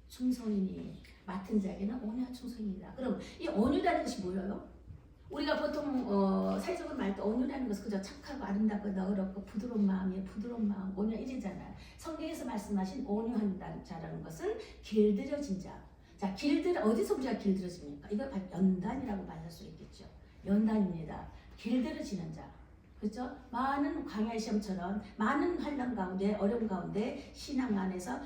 S1: 충성이니 맡은 자에게는 온유와 충성입니다. 그럼 이 온유라는 것이 뭐예요? 우리가 보통 사회적으로 말할 때 온유라는 것은 그저 착하고 아름답고 너그럽고 부드러운 마음이에요. 부드러운 마음, 온유 이러잖아요. 성경에서 말씀하신 온유한 자라는 것은 길들여진 자. 자, 어디서 우리가 길들여집니까? 이걸 연단이라고 말할 수 있겠죠. 연단입니다. 길들여지는 자. 그렇죠? 많은 광야의 시험처럼 많은 환난 가운데 어려움 가운데 신앙 안에서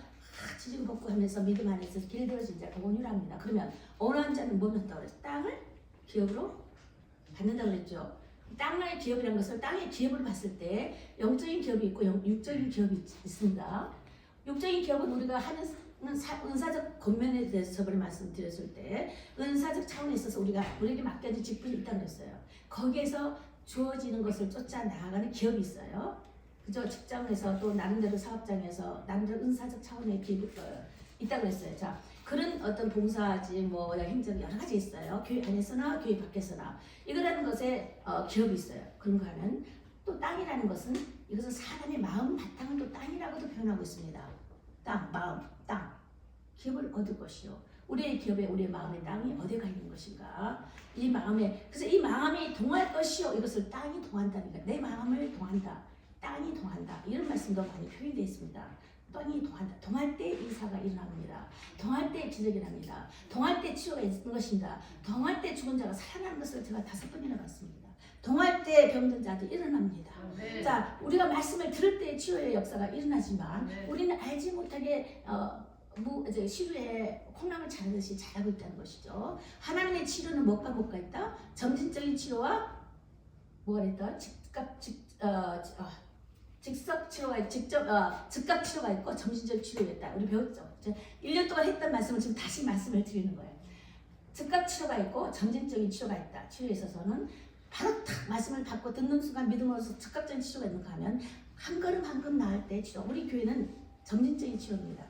S1: 지지고볶고하면서 믿음 안에서 길들여진 자가 온유랍니다. 그러면 온유한 자는 뭐 한다고 그랬어요? 땅을 기업으로 받는다고 그랬죠. 땅의 기업이라는 것을 땅의 기업을 봤을 때 영적인 기업이 있고 육적인 기업이 있습니다. 육적인 기업은 우리가 하는 은사적 권면에 대해서 저번에 말씀드렸을 때 은사적 차원에 있어서 우리에게 맡겨진 직분이 있다고 그랬어요. 거기에서 주어지는 것을 쫓아 나아가는 기업이 있어요. 그죠? 직장에서 또 나름대로 사업장에서 나름대로 은사적 차원의 기업이 있다고 그랬어요. 자, 그런 어떤 봉사지 행정 여러 가지 있어요. 교회 안에서나 교회 밖에서나 이거라는 것에 기업이 있어요. 그런가 하면 또 땅이라는 것은 이것은 사람의 마음 바탕을 또 땅이라고도 표현하고 있습니다. 땅, 마음, 땅. 기업을 얻을 것이요. 우리의 기업에 우리의 마음의 땅이 어디가 있는 것인가? 이 마음에 그래서 이 마음이 동할 것이요. 이것을 땅이 동한다니까. 내 마음을 동한다. 땅이 동한다. 이런 말씀도 많이 표현되어 있습니다. 땅이 동한다. 동할 때 이사가 일어납니다. 동할 때 기적이 납니다. 동할 때 치유가 있는 것입니다. 동할 때 죽은 자가 살아나는 것을 제가 5번이나 봤습니다. 동할 때 병든 자도 일어납니다.
S3: 네.
S1: 자, 우리가 말씀을 들을 때 치유의 역사가 일어나지만
S3: 네.
S1: 우리는 알지 못하게 시루에 콩나물 자르듯이 자라고 있다는 것이죠. 하나님의 치료는 뭐가 있다? 점진적인 치료와 뭐가 있다? 즉각 치료가 있고 점진적 치료가 있다. 우리 배웠죠. 1년 동안 했던 말씀을 지금 다시 말씀을 드리는 거예요. 즉각 치료가 있고 점진적인 치료가 있다. 치료에 있어서는 바로 탁 말씀을 받고 듣는 순간 믿음으로서 즉각적인 치료가 있는가 하면 한 걸음 한 걸음 나을 때 치료. 우리 교회는 점진적인 치료입니다.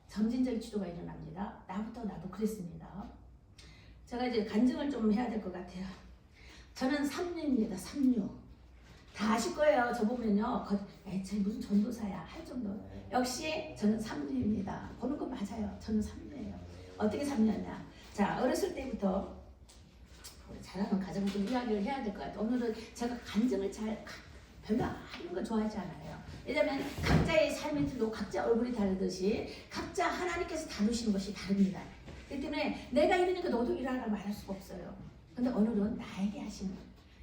S1: 점진적인 치료가 일어납니다. 나도 그랬습니다. 제가 이제 간증을 좀 해야 될 것 같아요. 저는 3류입니다. 3류. 다 아실 거예요. 저 보면요. 쟤 무슨 전도사야 할 정도. 역시 저는 3류입니다. 보는 거 맞아요. 저는 3류예요. 어떻게 3류냐. 자, 어렸을 때부터 잘하는 가정을 좀 이야기를 해야 될 것 같아요. 오늘은 제가 간증을 별로 하는 거 좋아하지 않아요. 왜냐하면 각자의 삶의 틀도 각자 얼굴이 다르듯이 각자 하나님께서 다루시는 것이 다릅니다. 그렇기 때문에 내가 이러니까 너도 이러라고 말할 수가 없어요. 근데 오늘은 나에게 하시는,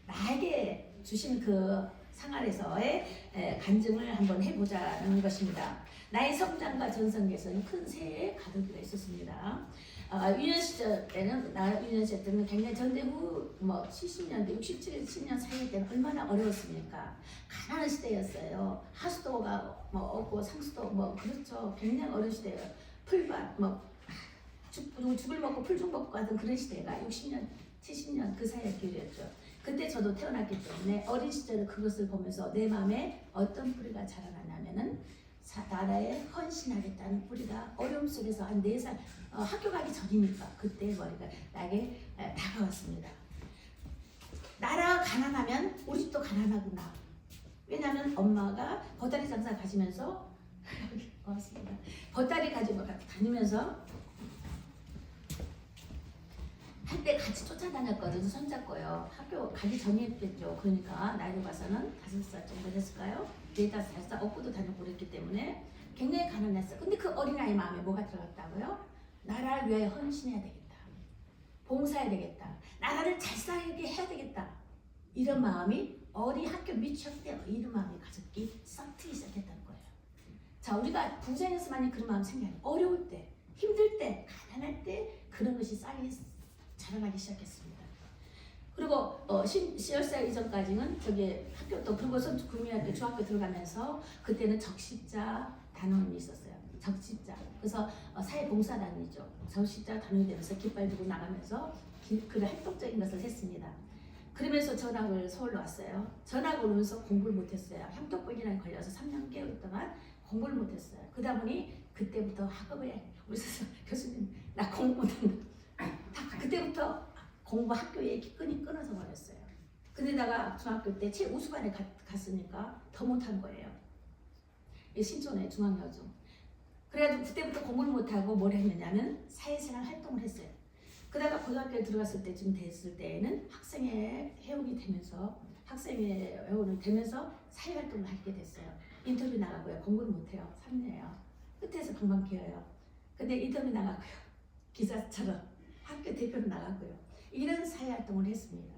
S1: 나에게 주신 그 상안에서의 간증을 한번 해보자는 것입니다. 나의 성장과 전성기에서는 큰 새해 가득 있었습니다. 유년 시절 때는 굉장히 전대후 70년대, 67, 70년 사이 때는 얼마나 어려웠습니까? 가난한 시대였어요. 하수도가 없고 상수도 그렇죠. 굉장히 어려운 시대예요. 풀밭 죽을 먹고 풀죽 먹고 하던 그런 시대가 60년, 70년 그 사이의 기회였죠. 그때 저도 태어났기 때문에 어린 시절에 그것을 보면서 내 마음에 어떤 뿌리가 자라나냐면은 나라에 헌신하겠다는 뿌리가 어려움 속에서 한 4살 학교 가기 전이니까 그때 머리가 나에게 다가왔습니다. 나라가 가난하면 우리 집도 가난하구나. 왜냐하면 엄마가 보따리 장사 가시면서 고맙습니다. 보따리 가지고 다니면서 한때 같이 쫓아다녔거든요. 손잡고요. 학교 가기 전이었겠죠. 그러니까 나이로 봐서는 5살 정도 됐을까요? 4, 5살 업고도 다녔고 그랬기 때문에 굉장히 가난했어요. 근데 그 어린아이 마음에 뭐가 들어갔다고요? 나라를 위해 헌신해야 되겠다. 봉사해야 되겠다. 나라를 잘 살게 해야 되겠다. 이런 마음이 어린 학교 미취학 때 이런 마음이 가졌기 싹트기 시작했다는 거예요. 자, 우리가 부자에서만이 그런 마음 생겨요. 어려울 때, 힘들 때, 가난할 때 그런 것이 자라나기 시작했습니다. 그리고 10살 이전까지는 저기 학교 또 그리고 국민학교 중학교 들어가면서 그때는 적십자 단원이 있었어요. 적십자. 그래서 사회봉사단이죠. 적십자 단원이 되면서 깃발 들고 나가면서 그런 활동적인 것을 했습니다. 그러면서 전학을 서울로 왔어요. 전학을 오면서 공부를 못했어요. 향토병이랑 걸려서 3년 개월 동안 공부를 못했어요. 그러다 보니 그때부터 학업에 우리 교수님 나 공부 못한다. 그때부터 공부 학교에 끈이 끊어져 버렸어요. 근데다가 중학교 때 최우수반에 갔으니까 더 못한 거예요. 신촌에 중앙여중. 그래가지고 그때부터 공부를 못하고 뭘 했느냐면 사회생활 활동을 했어요. 그러다가 고등학교에 들어갔을 때쯤 됐을 때에는 학생회 회원이 되면서 학생회 회원이 되면서 사회활동을 하게 됐어요. 인터뷰 나가고요. 공부를 못해요. 3년이에요. 끝에서 방방 끼어요. 근데 인터뷰 나가고요. 기자처럼 학교 대표로 나가고요. 이런 사회활동을 했습니다.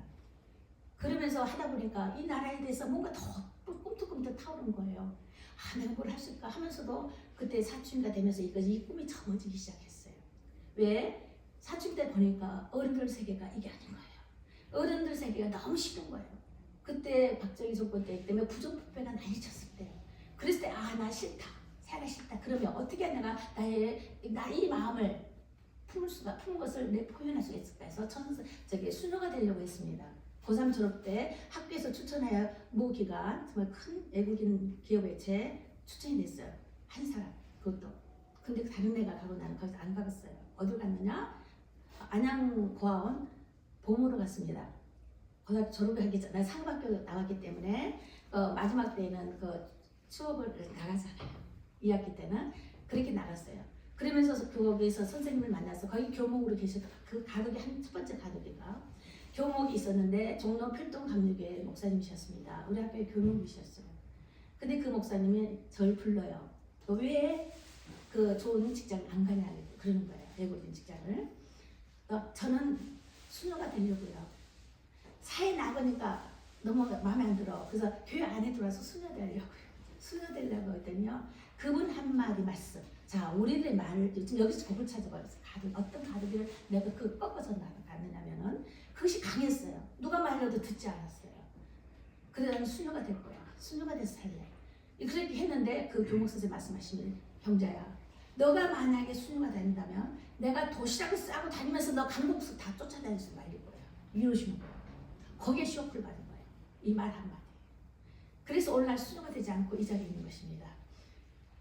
S1: 그러면서 하다 보니까 이 나라에 대해서 뭔가 더 꿈틀꿈틀 타오른 거예요. 아, 내가 뭘 할 수 있을까 하면서도 그때 사춘기가 되면서 이 꿈이 접어지기 시작했어요. 왜? 사춘기 때 보니까 어른들 세계가 이게 아닌 거예요. 어른들 세계가 너무 싫은 거예요. 그때 박정희 정권 때 때문에 부정부패가 난리쳤을 때요. 그랬을 때 아, 나 싫다. 살아 싫다. 그러면 어떻게 내가 나의 마음을 품은 것을 내 표현할 수 있을까 해서 수녀가 되려고 했습니다. 고3 졸업 때 학교에서 추천하여 모 기관 정말 큰 외국인 기업에 추천이 됐어요. 한 사람 그것도. 근데 다른 애가 가고 나는 거기서 안 가봤어요. 어디로 갔느냐? 안양고아원 보모로 갔습니다. 고등학교 졸업하기 전에 상업학교 나왔기 때문에 마지막 때는 그 수업을 나가잖아요. 2학기 때는 그렇게 나갔어요. 그러면서 거기서 선생님을 만나서 거기 교목으로 계셨던 그 가덕이 첫 번째 가덕이가 교목이 있었는데 종로 필동감리교회 목사님이셨습니다. 우리 학교의 교목이셨어요. 근데 그 목사님이 저를 불러요. 너 왜 그 좋은 직장 안 가냐 그러는 거예요. 외국인 직장을. 저는 수녀가 되려고요. 사회 나가니까 너무 마음에 안 들어. 그래서 교회 안에 들어와서 수녀 되려고요. 수녀 되려고 했더니요. 그분 한마디 말씀. 자, 우리들의 말을 요즘 여기서 복을 찾아봐요. 어떤 가족을 내가 그 꺾어서 나갔느냐면은 그것이 강했어요. 누가 말려도 듣지 않았어요. 그래서 수녀가 될 거야. 수녀가 돼서 살래. 그렇게 했는데 그 교목 선생님 말씀하시면 경자야. 너가 만약에 수녀가 된다면 내가 도시락을 싸고 다니면서 너 강북에서 다 쫓아다니면서 말릴 거야. 이러시는 거예요. 거기에 쇼크를 받은 거예요. 이 말 한마디. 그래서 오늘날 수녀가 되지 않고 이 자리에 있는 것입니다.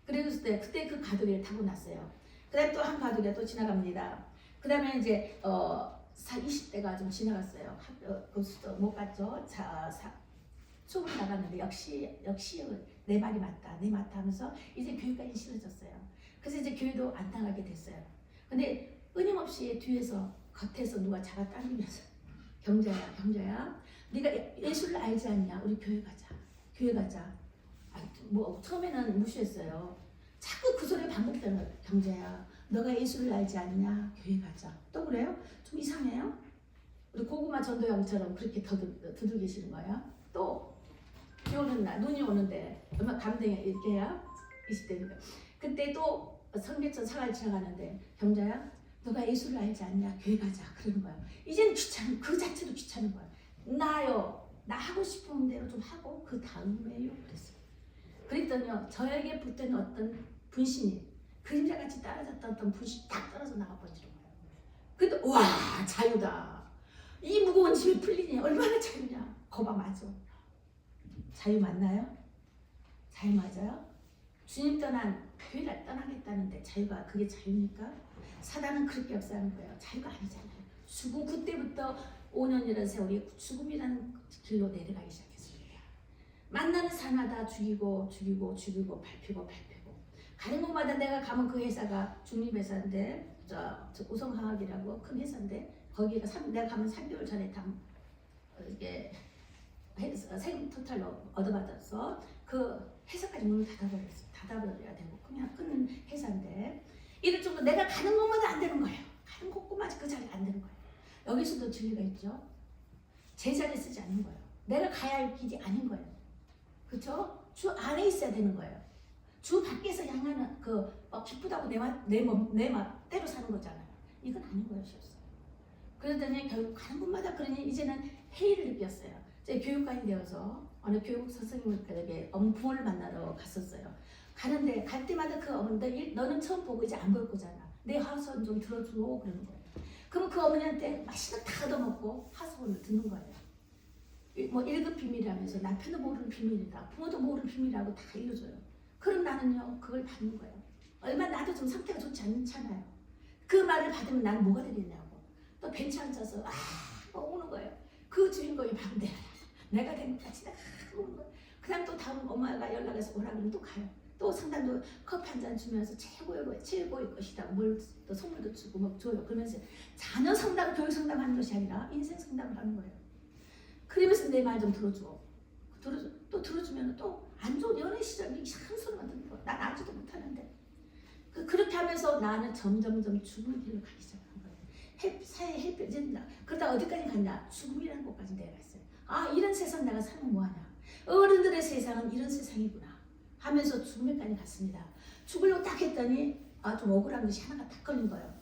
S1: 그래서 그때 그 가덕이를 타고 났어요. 그 다음에 또 한 가덕이가 또 지나갑니다. 그 다음에 이제 20대가 좀 지나갔어요. 거기서 못 갔죠. 수업을 나갔는데 역시 내 말이 맞다. 내 맞다 하면서 이제 교육까지 싫어졌어요. 그래서 이제 교회도 안 나가게 됐어요. 근데 끊임없이 겉에서 누가 잡아 당기면서 경자야 네가 예술을 알지 않냐? 우리 교회 가자. 뭐 처음에는 무시했어요. 자꾸 그 소리 반복되는 거예요. 경자야 너가 예술을 알지 않냐? 교회 가자. 또 그래요? 좀 이상해요? 우리 고구마 전도형처럼 그렇게 두들기시는 거야. 또 비 오는 날 눈이 오는데 얼마나 감동이 이렇게 해요? 20대니까 그때 또 성계천 사갈 지나가는데 경자야 너가 예술을 알지 않냐? 교회 가자. 그러는 거야. 이제는 그 자체도 귀찮은 거야. 나 하고 싶은 대로 좀 하고 그 다음에요. 그랬어요. 그랬더니요 저에게 붙은 어떤 분신이 그림자같이 떨어졌던 어떤 분신이 딱 떨어져 나가 버리는 거예요. 근데 와 자유다. 이 무거운 짐이 풀리니 얼마나 자유냐. 거봐 맞아. 자유 맞나요? 자유 맞아요? 주님 떠난 교회를 떠나겠다는데 자유가 그게 자유입니까? 사단은 그렇게 역사하는 거예요. 자유가 아니잖아요. 죽음 그때부터 5년이라는 세월이 죽음이라는 길로 내려가기 시작했습니다. 만나는 사람마다 죽이고 밟히고 가는 곳마다 내가 가면 그 회사가 중립회사인데 저 우성화학이라고 큰 회사인데 거기가 내가 가면 3개월 전에 이게 세금 토탈로 얻어받아서 그 회사까지 문을 닫아버려야 되고 그냥 끊는 회사인데 이럴 정도 내가 가는 곳마다 안 되는 거예요. 가는 곳마다 그 자리가 안 되는 거예요. 여기서도 진리가 있죠. 제 자리에 쓰지 않는 거예요. 내가 가야 할 길이 아닌 거예요. 그렇죠? 주 안에 있어야 되는 거예요. 주 밖에서 향하는 기쁘다고 내 멋대로 사는 거잖아요. 이건 아닌 거였어요. 그러더니 결국 가는 곳마다 그러니 이제는 회의를 느꼈어요. 제가 교육관이 되어서 어느 교육 선생님에게 부모를 만나러 갔었어요. 가는데 갈 때마다 그 어머니들 너는 처음 보고 이제 안 볼 거잖아. 내 하소연 좀 들어줘 그러는 거예요. 그럼 그 어머니한테 맛있는 다 얻어먹고 하소연을 듣는 거예요. 뭐 1급 비밀이라면서 남편도 모르는 비밀이다. 부모도 모르는 비밀이라고 다 알려줘요. 그럼 나는요 그걸 받는 거예요. 얼마 나도 좀 상태가 좋지 않잖아요. 그 말을 받으면 나는 뭐가 되겠냐고. 또 벤치 앉아서 오는 거예요. 그 주인공이 바로 내가 된 것까지 오는 거예요. 그다음 또 다음 엄마가 연락해서 오라 그러면 또 가요. 또 상담도 커피 한 잔 주면서 최고의 것이다. 뭘 또 선물도 주고 막 줘요. 그러면서 자녀 상담, 교육 상담하는 것이 아니라 인생 상담을 하는 거예요. 그러면서 내 말 좀 들어줘. 또 들어주면 또 안 좋은 연애 시절 이상한 소리만 듣는 거야. 난 알지도 못하는데. 그렇게 하면서 나는 점점점 죽음의 길로 가기 시작한 거예요. 사회에 햇볕이 나. 그러다 어디까지 갔냐? 죽음이라는 곳까지 내려갔어요. 아 이런 세상 내가 살면 뭐하냐. 어른들의 세상은 이런 세상이구나 하면서 죽음에까지 갔습니다. 죽으려고 딱 했더니 좀 억울한 것이 하나가 딱 걸린 거예요.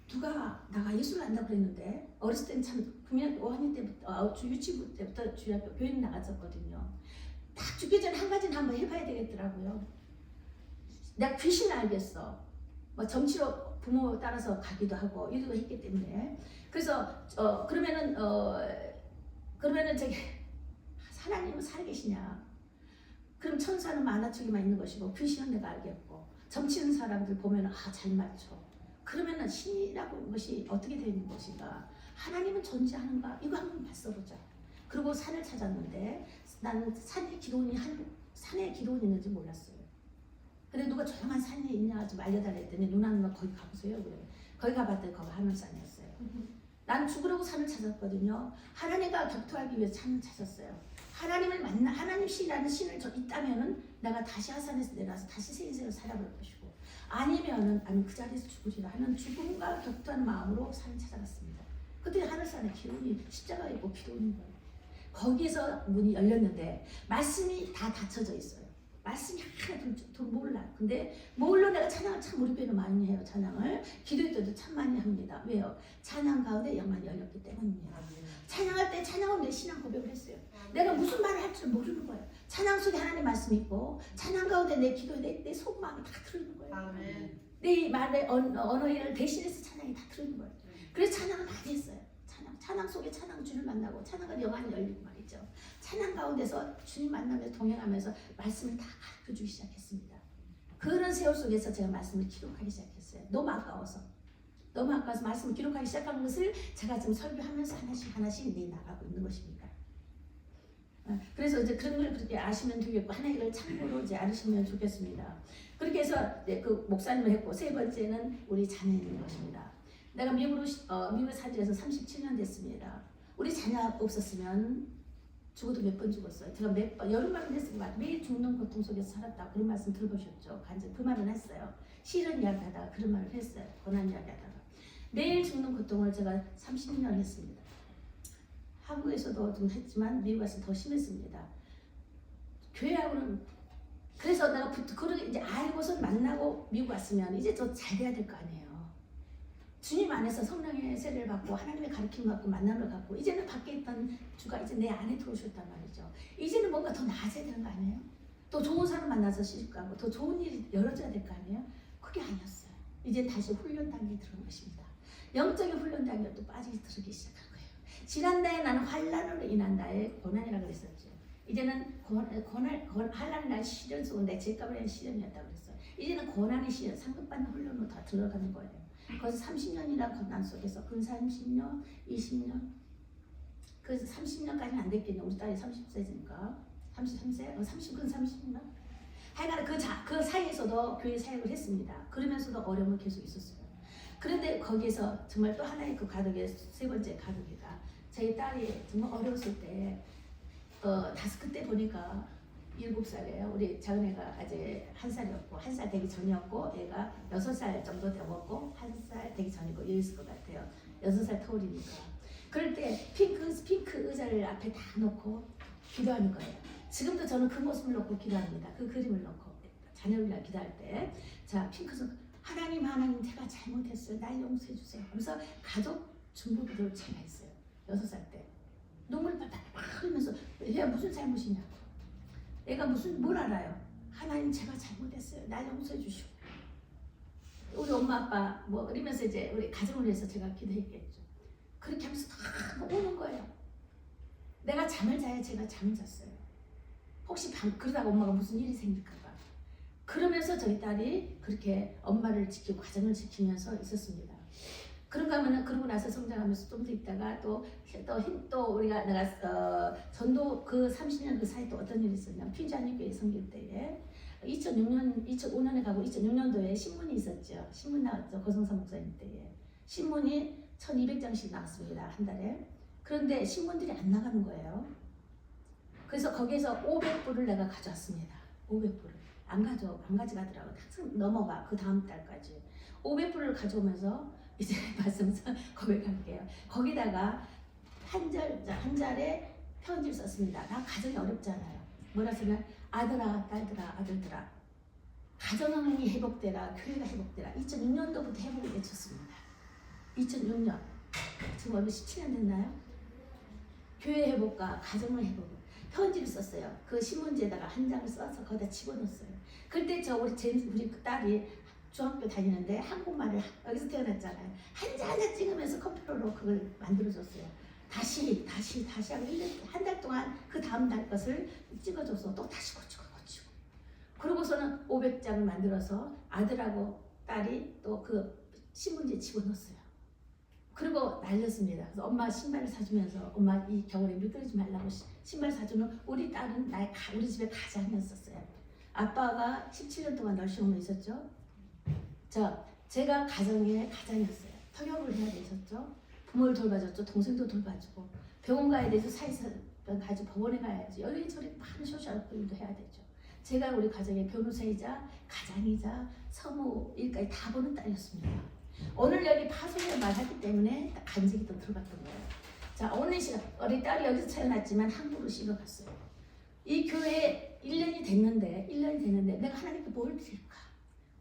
S1: 누가 나가 예수를 안다고 그랬는데 어렸을 때는 참 금연 5학년 때부터 유치부 때부터 주일학교 교회 나갔었거든요. 딱 죽기 전에 한 가지는 한번 해봐야 되겠더라고요. 내가 귀신을 알겠어. 뭐 정치로 부모 따라서 가기도 하고 이러고 했기 때문에 그래서 그러면은 저기 하나님은 살아계시냐? 그럼 천사는 만화책에만 있는 것이고 귀신은 내가 알겠고 점치는 사람들 보면 잘 맞춰. 그러면은 신이라고 하는 것이 어떻게 되는 것인가? 하나님은 존재하는가? 이거 한번 봤어보자. 그리고 산을 찾았는데 나는 산에 기도원이 있는지 몰랐어요. 근데 누가 조용한 산이 있냐 좀 알려달라 했더니 누나는 거기 가보세요. 그래. 거기 가봤더니 거기 하늘산이었어요. 난 죽으려고 산을 찾았거든요. 하나님과 격투하기 위해서 산을 찾았어요. 하나님을 하나님 신이라는 신을 있다면은 내가 다시 하산에서 내려와서 다시 새 인생을 살아볼 것이고 아니면은 그 자리에서 죽으리라 하는 죽음과 격투하는 마음으로 산을 찾아갔습니다. 그때 하늘산에 기도원이 십자가 있고 기도원인 거예요. 거기에서 문이 열렸는데 말씀이 다 닫혀져 있어요. 말씀이 하나도 몰라. 근데 뭘로 내가 찬양을 참 우리 교회는 많이 해요. 찬양을 기도할 때도 참 많이 합니다. 왜요? 찬양 가운데 영만이 열렸기 때문입니다. 찬양할 때 찬양은 내 신앙 고백을 했어요. 내가 무슨 말을 할 줄 모르는 거예요. 찬양 속에 하나님 말씀이 있고 찬양 가운데 내 기도에 내 속마음이 다 들어있는 거예요.
S3: 아멘.
S1: 내 말의 언어를 대신해서 찬양이 다 들어있는 거예요. 그래서 찬양을 많이 했어요. 찬양 속에 찬양 주를 만나고 찬양은 영안이 열리고 말이죠. 찬양 가운데서 주님 만나면서 동행하면서 말씀을 다 가르쳐주기 시작했습니다. 그런 세월 속에서 제가 말씀을 기록하기 시작했어요. 너무 아까워서 말씀을 기록하기 시작한 것을 제가 지금 설교하면서 하나씩 나가고 있는 것입니다. 그래서 이제 그런 걸 그렇게 아시면 되겠고 하나님을 참고로 이제 알으시면 좋겠습니다. 그렇게 해서 그 목사님을 했고 세 번째는 우리 자녀인 것입니다. 내가 미국에 살지에서 37년 됐습니다. 우리 자녀 없었으면 죽어도 몇 번 죽었어요. 제가 몇 번 여러 말을 했어요. 매일 죽는 고통 속에서 살았다. 그런 말씀 들어보셨죠? 간증 그 말을 했어요. 실은 이야기하다가 그런 말을 했어요. 고난 이야기하다가 매일 죽는 고통을 제가 30년 했습니다. 한국에서도 좀 했지만 미국에서 더 심했습니다. 교회하고는 그래서 내가 그걸 이제 알고서 만나고 미국 왔으면 이제 더 잘 돼야 될 거 아니에요. 주님 안에서 성령의 세례를 받고 하나님의 가르침을 받고 만남을 갖고 이제는 밖에 있던 주가 이제 내 안에 들어오셨단 말이죠. 이제는 뭔가 더 나아져야 되는 거 아니에요? 더 좋은 사람 만나서 시집가고 더 좋은 일이 열어져야 될 거 아니에요? 그게 아니었어요. 이제 다시 훈련 단계에 들어온 것입니다. 영적인 훈련장에 또 빠져들기 시작한 거예요. 지난달에 나는 환란으로 인한 나의 고난이라고 그랬었죠. 이제는 환란이 날 시련 속인데 제값을 시련이었다고 그랬어요. 이제는 고난의 시련, 상급받는 훈련으로 다 들어가는 거예요. 그래서 30년이라는 고난 속에서 근 30년, 20년, 그래서 30년까지는 안 됐겠네. 우리 딸이 30세니까 33세, 근 30년. 하여간 그 사이에서도 교회 사역을 했습니다. 그러면서도 어려움은 계속 있었어요. 그런데 거기에서 정말 또 하나의 그 가족의 세 번째 가족이가 저희 딸이 정말 어려웠을 때 그때 보니까 7살이에요. 우리 작은 애가 아직 1살이었고 1살 되기 전이었고 애가 6살 정도 되었고 1살 되기 전이고 이랬을 것 같아요. 6살 터울이니까. 그럴 때 핑크 의자를 앞에 다 놓고 기도하는 거예요. 지금도 저는 그 모습을 놓고 기도합니다. 그 그림을 놓고 자녀들이랑 기도할 때 자 핑크서 하나님 제가 잘못했어요. 날 용서해 주세요. 하면서 가족 중보기도를 제가 했어요. 6살 때. 눈물을 막 흘리면서 얘가 무슨 잘못이냐고. 얘가 뭘 알아요. 하나님 제가 잘못했어요. 날 용서해 주시고. 우리 엄마 아빠 뭐 이러면서 이제 우리 가정을 위해서 제가 기도했겠죠. 그렇게 하면서 다 오는 거예요. 내가 잠을 자야 제가 잠을 잤어요. 혹시 그러다가 엄마가 무슨 일이 생길까 봐. 그러면서 저희 딸이 그렇게 엄마를 지키고 가정을 지키면서 있었습니다. 그런가 하면은 그러고 나서 성장하면서 좀 더 있다가 또 우리가 내가 전도 그 30년 그 사이 또 어떤 일이 있었냐면 퓨지안님교회 섬길 때에 2005년에 가고 2006년도에 신문이 있었죠. 신문 나왔죠. 고성사 목사님 때에 신문이 1200장씩 나왔습니다. 한 달에. 그런데 신문들이 안 나가는 거예요. 그래서 거기에서 500부를 내가 가져왔습니다. 500부를 안 가져가더라고. 항상 넘어가. 그 다음 달까지 500부를 가져오면서 이제 말씀서 고백할게요. 거기다가 한 절에 편지를 썼습니다. 나 가정이 어렵잖아요. 뭐라 쓰면 아들아, 딸들아, 아들들아, 가정이 회복되라, 교회가 회복되라. 2006년도부터 회복을 외쳤습니다. 2006년 지금 얼마 17년 됐나요? 교회 회복과 가정의 회복. 편지를 썼어요. 그 신문지에다가 한 장을 써서 거기다 집어넣었어요. 그때 우리 딸이 중학교 다니는데 한국말을 여기서 태어났잖아요. 한자 찍으면서 컴퓨터로 그걸 만들어줬어요. 다시 하고 한 달 동안 그 다음 달 것을 찍어줘서 또 다시 고치고. 그러고서는 500장을 만들어서 아들하고 딸이 또 그 신문지에 집어넣었어요. 그리고 날렸습니다. 그래서 엄마 신발을 사주면서 엄마 이 겨울에 미끄러지지 말라고 신발 사주는 우리 딸은 우리 집에 가장이었었어요. 아빠가 17년 동안 널싱홈에 있었죠. 제가 가정의 가장이었어요. 통역을 해야 되셨죠. 부모를 돌봐줬죠. 동생도 돌봐주고 병원 가야 되죠. 사회사병 가지 법원에 가야지. 여기저기 많은 소셜 일도 해야 되죠. 제가 우리 가정의 변호사이자 가장이자 서무 일까지 다 보는 딸이었습니다. 오늘 여기 파송을 말하기 때문에 간직이 또 들어갔던 거예요. 자, 오늘 시간 우리 딸이 여기서 태어났지만 한국으로 씹어갔어요. 이 교회에 1년이 됐는데 내가 하나님께 뭘 드릴까?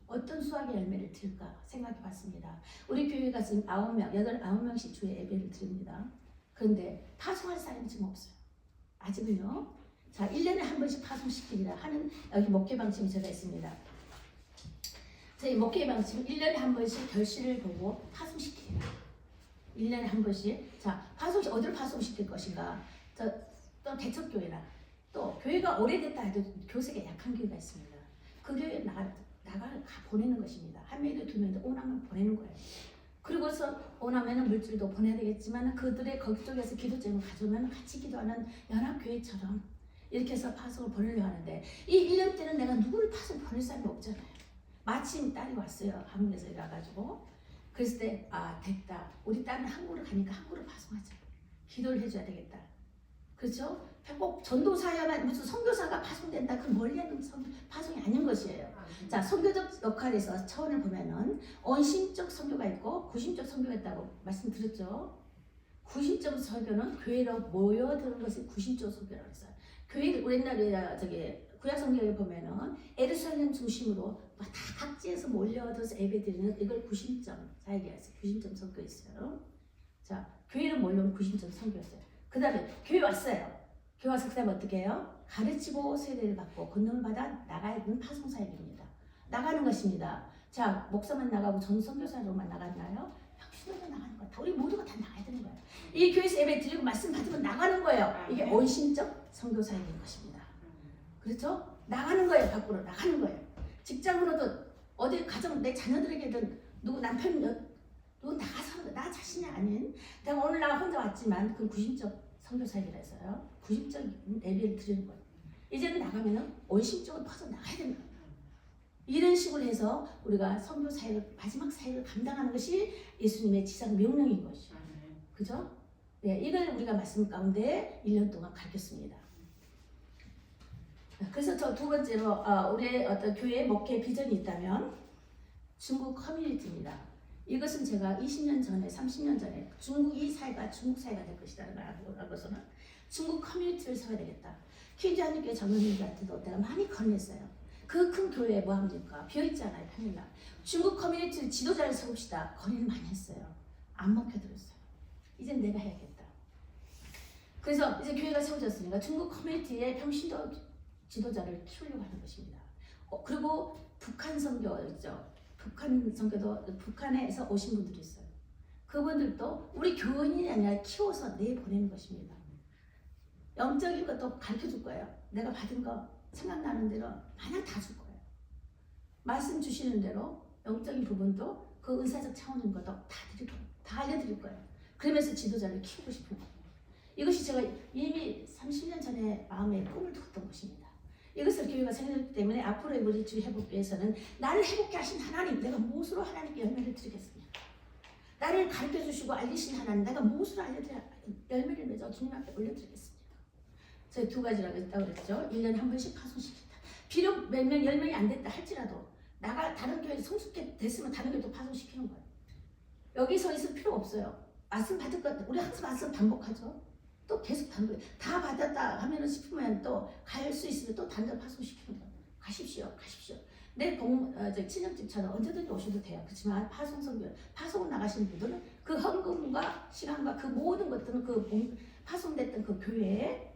S1: 어떤 수학의 열매를 드릴까 생각해 봤습니다. 우리 교회가 지금 9명씩 주에 예배를 드립니다. 그런데 파송할 사람이 지금 없어요. 아직은요. 자, 1년에 한 번씩 파송시키리라 하는 여기 목회 방침이 제가 있습니다. 저희 목회 방침 1년에 한 번씩 결실을 보고 파송시키리라. 1년에 한 번씩. 자, 어디로 파송시킬 것인가? 또 개척교회나 또 교회가 오래됐다 해도 교세가 약한 교회가 있습니다. 그 교회에 보내는 것입니다. 한 명이든 두 명이든 오나면 보내는 거예요. 그리고서 오나면은 물질도 보내야 되겠지만 그들의 거기 쪽에서 기도제를 가져오면 같이 기도하는 연합교회처럼 이렇게 해서 파송을 보내려고 하는데 이 1년 때는 내가 누구를 파송 보낼 사람이 없잖아요. 마침 딸이 왔어요. 한국에서 일어가지고 그랬을 때 됐다. 우리 딸은 한국으로 가니까 한국으로 파송하자. 기도를 해줘야 되겠다. 그렇죠? 꼭 전도사야만 무슨 선교사가 파송된다. 그 멀리 하는 파송이 아닌 것이에요. 자, 선교적 역할에서 차원을 보면은 언심적 선교가 있고 구심적 선교가 있다고 말씀드렸죠. 구심적 선교는 교회로 모여드는 것이 구심적 선교라고 했어요. 교회 옛날에 구약 성경에 보면은 예루살렘 중심으로 다 각지에서 몰려들어서 예배드리는 이걸 구심점 자기가 구심점 선교였어요. 자, 교회를 몰려오면 구심점 선교였어요. 그 다음에 교회 왔어요. 교회 와서 그 다음에 어떻게 해요? 가르치고 세례를 받고 권능을 받아 나가야 되는 파송사역입니다. 나가는 것입니다. 자, 목사만 나가고 전 선교사로만 나갔나요? 평신도도 나가는 다 우리 모두가 다 나가야 되는 거예요. 이 교회에서 예배 드리고 말씀 받으면 나가는 거예요. 이게 온심적 선교사역인 것입니다. 그렇죠? 나가는 거예요. 밖으로 나가는 거예요. 직장으로도 어디 가정 내 자녀들에게든 누구 남편 누구 나가서 나 자신이 아닌 내가 오늘 나 혼자 왔지만 그 구심적 선교사역이라서요. 구심적 예배를 드리는 거예요. 이제는 나가면은 온심적으로 퍼져 나가야 되는 거예요. 이런 식으로 해서 우리가 선교 사역을 마지막 사역을 감당하는 것이 예수님의 지상 명령인 것이죠. 그죠? 네, 이걸 우리가 말씀 가운데 1년 동안 가르쳤습니다. 그래서 저 두 번째로 우리의 어떤 교회 목회 비전이 있다면 중국 커뮤니티입니다. 이것은 제가 20년 전에 30년 전에 중국 사회가 될 것이라는 걸 알고서는 중국 커뮤니티를 세워야 되겠다. 퀴즈 한국교회 장로님들한테도 내가 많이 건의했어요. 그 큰 교회에 뭐 합니까? 비어있잖아요. 평일날. 중국 커뮤니티 지도자를 세웁시다. 건의를 많이 했어요. 안 먹혀들었어요. 이젠 내가 해야겠다. 그래서 이제 교회가 세워졌으니까 중국 커뮤니티의 평신도 지도자를 키우려고 하는 것입니다. 그리고 북한 선교 있죠. 북한 선교도 북한에서 오신 분들이 있어요. 그분들도 우리 교인이 아니라 키워서 내보내는 것입니다. 영적인 것도 가르쳐 줄 거예요. 내가 받은 거 생각나는 대로 마냥 다 줄 거예요. 말씀 주시는 대로 영적인 부분도 그 은사적 차원인 것도 다 알려드릴 거예요. 그러면서 지도자를 키우고 싶은 거예요. 이것이 제가 이미 30년 전에 마음에 꿈을 두었던 것입니다. 이것을 교회가 생겼기 때문에 앞으로의 우리 주 회복교회에서는 나를 회복케 하신 하나님, 내가 무엇으로 하나님께 열매를 드리겠습니까? 나를 가르쳐 주시고 알리신 하나님, 내가 무엇으로 열매를 맺어 주님 앞에 올려드리겠습니까? 저희 두 가지라고 했다고 그랬죠. 1년에 한 번씩 파송시킨다. 비록 몇 명, 10명이 안 됐다 할지라도 나가 다른 교회에 성숙해 됐으면 다른 교회도 파송시키는 거예요. 여기서 있을 필요 없어요. 말씀 받을 것, 우리 항상 말씀 반복하죠. 또 계속 반복. 다 받았다 하면은 싶으면 또 갈 수 있으면 또 단절 파송시키는 거예요. 가십시오. 내 친형집처럼 언제든지 오셔도 돼요. 그렇지만 파송 나가시는 분들은 그 헌금과 시간과 그 모든 것들은 그 파송됐던 그 교회에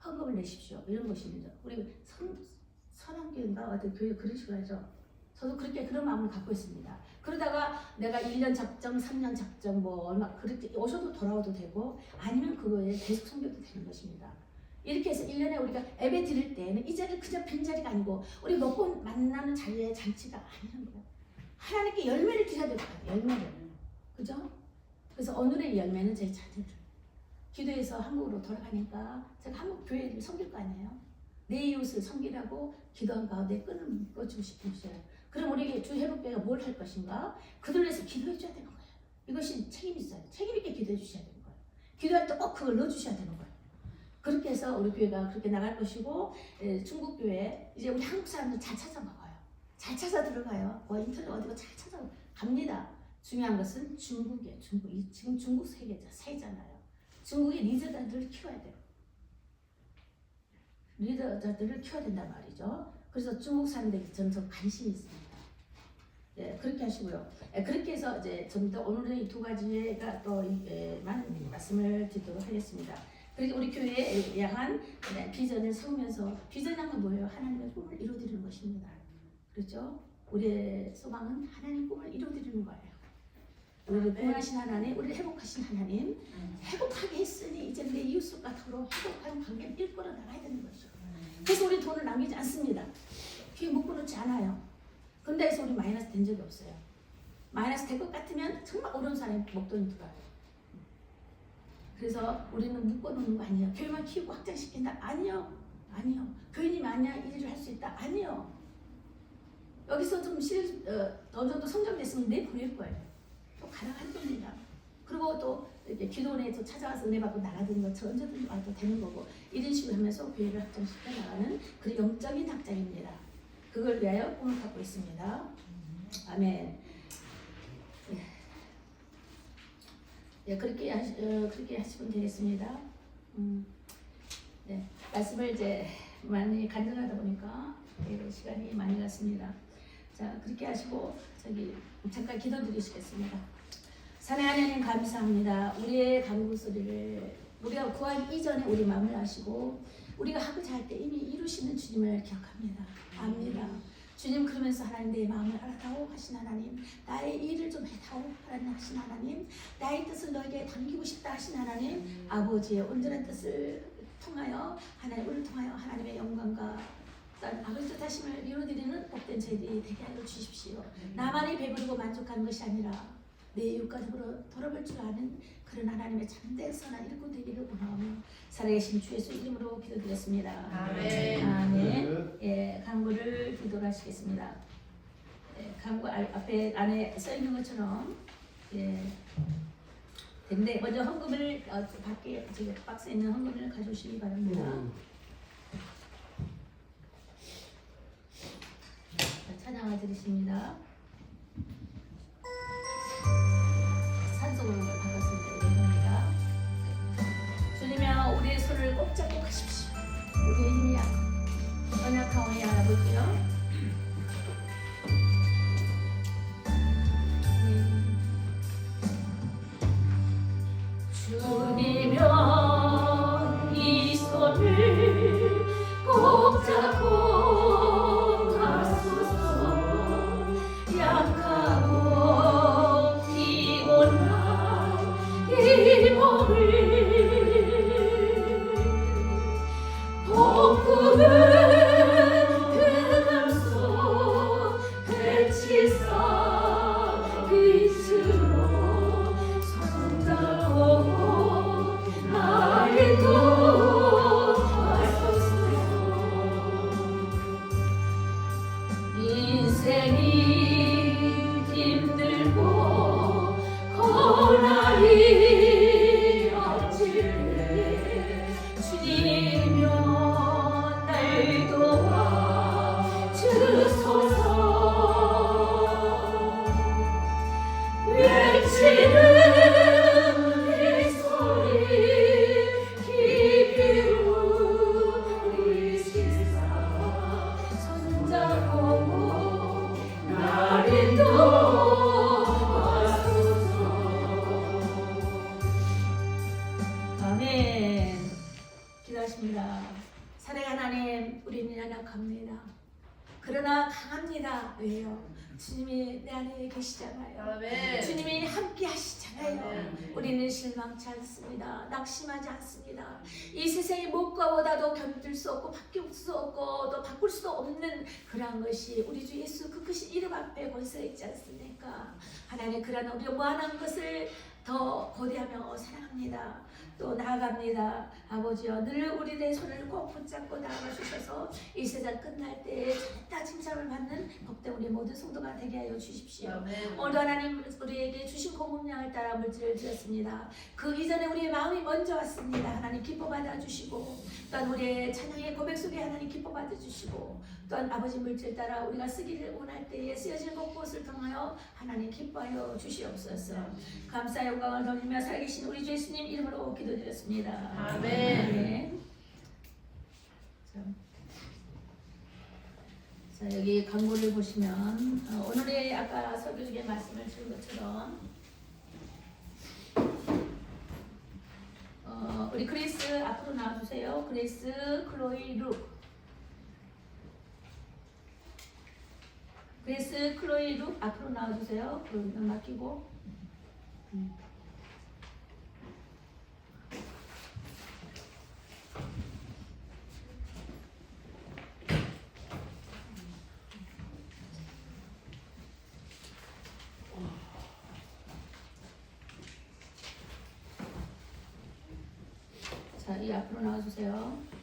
S1: 헌금을 내십시오. 이런 것입니다. 우리 선한교회인가 어떤 교회 그런 식으로 하죠. 저도 그런 마음을 갖고 있습니다. 그러다가 내가 1년 작정, 3년 작정 뭐 얼마 그렇게 오셔도 돌아와도 되고 아니면 그거에 계속 섬겨도 되는 것입니다. 이렇게 해서 1년에 우리가 예배 드릴 때는 이 자리는 그냥 빈자리가 아니고 우리 먹고 만나는 자리의 잔치가 아니라는 거예요. 하나님께 열매를 드려야 될 거예요. 열매를. 그죠? 그래서 오늘의 열매는 제 자녀들. 기도해서 한국으로 돌아가니까 제가 한국 교회를 섬길 거 아니에요. 내 이웃을 섬기라고 기도한 가운데 끈을 묶어주고 싶은 것이에요. 그럼 우리 주 회복교회가 뭘 할 것인가? 그들을 위해서 기도해 줘야 되는 거예요. 이것이 책임이 있어요. 책임 있게 기도해 주셔야 되는 거예요. 기도할 때 꼭 그걸 넣어 주셔야 되는 거예요. 그렇게 해서 우리 교회가 그렇게 나갈 것이고 중국 교회 이제 우리 한국 사람들 잘 찾아 먹어요. 잘 찾아 들어가요. 인터넷 어디가 잘 찾아 갑니다. 중요한 것은 중국이에요. 지금 중국 세계잖아요. 중국의 리더자들을 키워야 돼요. 리더자들을 키워야 된단 말이죠. 그래서 중국 사람들에게 저는 좀 관심이 있습니다. 예, 그렇게 하시고요. 그렇게 해서 이제 좀 더 오늘은 이 두 가지가 또 많은 말씀을 드리도록 하겠습니다. 그리고 우리 교회에 향한 비전을 세우면서 비전이란 건 뭐예요? 하나님의 꿈을 이루어드리는 것입니다. 그렇죠? 우리의 소망은 하나님의 꿈을 이루어드리는 거예요. 우리를 구원하신 하나님, 우리를 회복하신 하나님, 회복하게 했으니 이제 내 이웃과 더러 회복하는 관계를 일궈러 나가야 되는 것이죠. 그래서 우리 돈을 남기지 않습니다. 귀에 묶어놓지 않아요. 그런데 해서 우리 마이너스 된 적이 없어요. 마이너스 될 것 같으면 정말 어려운 사람이 목돈이 들어요. 그래서 우리는 묶어놓는 거 아니에요. 교회만 키우고 확장시킨다? 아니요. 교인이 만약 이 일을 할 수 있다? 아니요. 여기서 좀 어느 정도 성장됐으면 내보낼 거예요. 또 가능할 겁니다. 그리고 또 이렇게 기도원에 또 찾아와서 은혜 받고 나가는 것 언제든지 와도 되는 거고 이런 식으로 하면서 교회를 확장시켜 나가는 그 영적인 확장입니다. 그걸 위하여 꿈을 갖고 있습니다. 아멘. 예, 그렇게 하시면 되겠습니다. 네, 말씀을 이제 많이 간증하다 보니까 시간이 많이 갔습니다. 자, 그렇게 하시고 잠깐 기도드리시겠습니다. 사랑하는 하나님 감사합니다. 우리의 간구 소리를 우리가 구하기 이전에 우리 마음을 아시고 우리가 하고자 할 때 이미 이루시는 주님을 기억합니다. 압니다.
S3: 주님, 그러면서 하나님 내 마음을 알아다오 하신 하나님, 나의 일을 좀 해다오 하신 하나님, 나의 뜻을 너에게 당기고 싶다 하신 하나님, 아버지의 온전한 뜻을 통하여 하나님을 통하여 하나님의 영광과 아버지 뜻하심을 이루어드리는 복된 저희들이 되게 하여 주십시오. 나만이 배부르고 만족하는 것이 아니라 내 이웃과 더불어 돌아볼 줄 아는 그런 하나님의 참된 선한 일꾼 되기를 원하오며 살아계신 주 예수 이름으로 기도드렸습니다.
S4: 아멘.
S1: 아멘. 예, 강구를 기도를 하시겠습니다. 예, 강구 앞에 안에 써 있는 것처럼 예. 근데 먼저 헌금을 밖에 지금 박스에 있는 헌금을 가져오시기 바랍니다. 찬양을 드리십니다. 산속으로 반갑습니다. 이름입니다. 주님이여 우리의 손을 꼭 잡고 가십시오. 우리의 힘이 연약하오니 알아볼게요. 주님이여 이 손을 꼭 잡고 가소서. 약하고 피곤한 이 몸을 복구는 그 감소 배치사 빛으로 손잡고 나를 도와소서. 인생이 힘들고 고난이 엎칠 때 주님이여 날 도와 주소서. 외치는 이 소리 깊이 울리시사 손잡고 나를 도와소서. 아멘. 기도하십니다. 사랑하는 하나님, 우리는 연약합니다. 그러나 강합니다. 왜요? 주님이 내 안에 계시잖아요.
S4: 아멘.
S3: 주님이 함께 하시잖아요.
S4: 아멘.
S3: 우리는 실망치 않습니다. 낙심하지 않습니다. 이 세상의 무엇과보다도 견딜 수 없고 바뀔 수 없고 또 바꿀 수도 없는 그러한 것이 우리 주 예수 그 크신 이름 앞에 권세가 있지 않습니까? 하나님, 그러나 우리가 무한한 것을 더 거대하며 사랑합니다. 또 나아갑니다. 아버지여, 늘 우리의 손을 꼭 붙잡고 나아가 주셔서 이 세상 끝날 때에 절대 칭찬을 받는 복된 우리 모든 성도가 되게 하여 주십시오.
S4: 아멘.
S3: 오늘도 하나님 우리에게 주신 공급량을 따라 물질을 드렸습니다. 그 이전에 우리의 마음이 먼저 왔습니다. 하나님 기뻐 받아주시고, 또한 우리의 찬양의 고백 속에 하나님 기뻐 받아주시고, 또한 아버지 물질 따라 우리가 쓰기를 원할 때에 쓰여진 곳곳을 통하여 하나님 기뻐하여 주시옵소서. 감사 영광을 돌리며 살아계신 우리 주 예수님 이름으로 기도드렸습니다.
S4: 아멘.
S3: 자, 여기 광고를 보시면 오늘의 아까 설교 중에 말씀을 드린 것처럼 우리 그레이스 앞으로 나와주세요. 그레이스 클로이 룩. 그레이스 클로이 룩 앞으로 나와주세요. 그러면 맡기고. 자, 이 앞으로 나와주세요.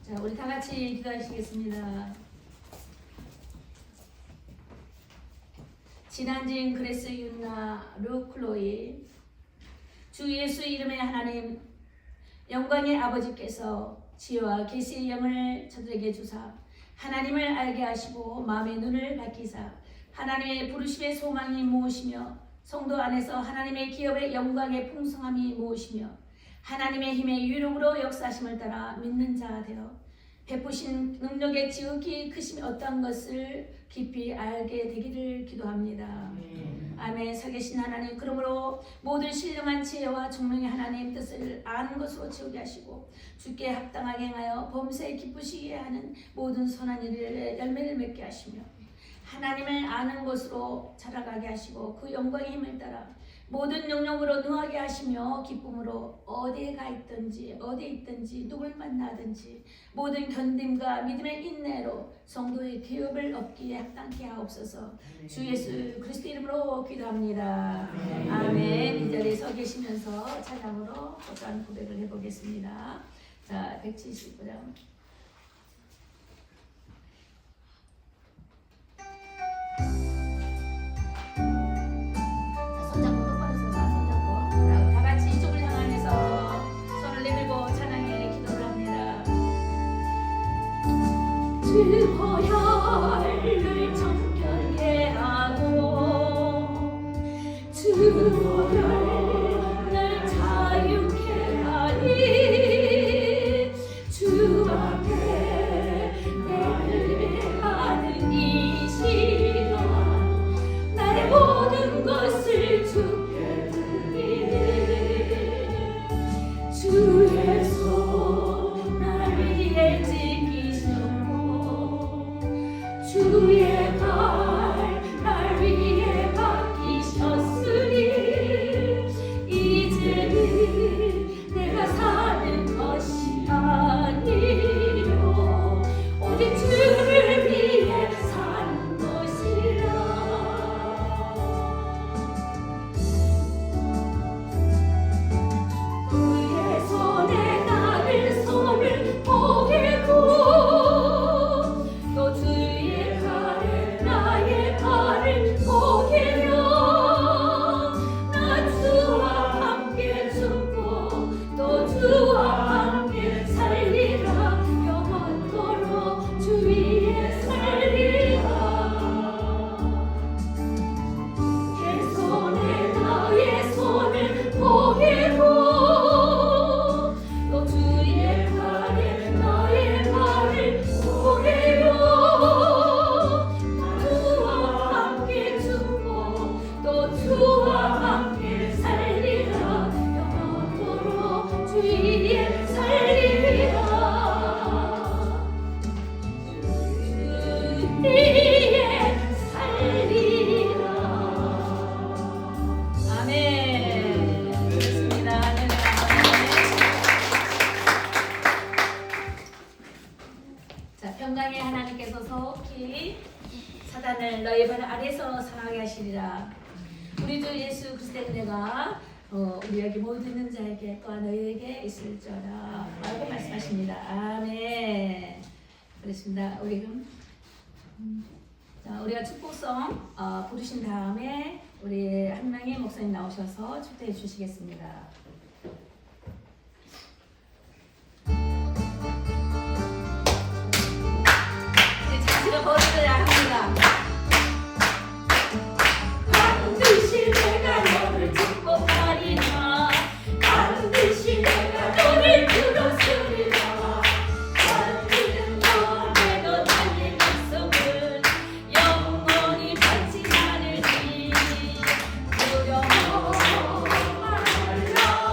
S3: 자, 우리 다 같이 기도하시겠습니다. 진한진 그레스 윤나 루클로이, 주 예수 이름의 하나님, 영광의 아버지께서 지혜와 계시의 영을 저들에게 주사 하나님을 알게 하시고 마음의 눈을 밝히사 하나님의 부르심의 소망이 무엇이며 성도 안에서 하나님의 기업의 영광의 풍성함이 무엇이며 하나님의 힘의 유력으로 역사하심을 따라 믿는 자 되어
S1: 베푸신 능력의 지극히 크심이 어떠한 것을 깊이 알게 되기를 기도합니다. 아멘. 살계신 하나님, 그러므로 모든 신령한 지혜와 총명의 하나님 뜻을 아는 것으로 채우게 하시고 주께 합당하게 행하여 범사에 기쁘시게 하는 모든 선한 일에 열매를 맺게 하시며 하나님을 아는 것으로 자라가게 하시고 그 영광의 힘을 따라 모든 영역으로 능하게 하시며 기쁨으로 어디에 가 있든지 어디에 있든지 누굴 만나든지 모든 견딤과 믿음의 인내로 성도의 기업을 얻기에 합당케 하옵소서. 주 예수 그리스도 이름으로 기도합니다. 아멘. 이 자리에 서 계시면서 찬양으로 어떠한 고백을 해보겠습니다. 자, 179장. 손잡고 똑바로 서서 손잡고 다 같이 이쪽을 향해서 손을 내밀고 찬양에 기도를 합니다. 주보혈을 정결케 하고 주보혈을 자유케 하니 주 앞에 예배하는 이 시간 나의 모든 것을 주께 드리니 주의 손 날 위에 지키셨고 주의 발 날 위에 박히셨으니 이제는 내가 사는 것이 아니요 오직 주를 위해 사는 것이라. 그의 손에 나를 손을 포개고 또 주의 칼에 나의 발을 포개며 나 주와 함께 죽고 또 주와 함께 살리라. 영원토록 주 위에 살리라. 내 손에 나의 손을 포개고 또 주의 팔에 나의 발을 포개요 주와 함께 죽고 또 주와 함께 살리라. 영원토록 주 위에 살리라. 주 위에 살리라. 아멘. 그렇습니다. 아멘. 자, 평강의 하나님께서 속히 사단을 너희 발 아래서 상하게 하시리라. 우리 주 예수 그리스도의 은혜가 우리에게 모두 있는 자에게 또한 너희에게 있을지어다 라고 말씀하십니다. 아멘. 그렇습니다. 우리 그럼 자, 우리가 축복성 부르신 다음에 우리 한 명의 목사님 나오셔서 축도해 주시겠습니다. 이제 자세가 벌어져야 합니다. 반드시 내가 너를 축복하리라. 반드시 내가 너를 들었으리라. 달리는 너에도 달릴 약속은 영원히 받지 않으리. 두려워 말라.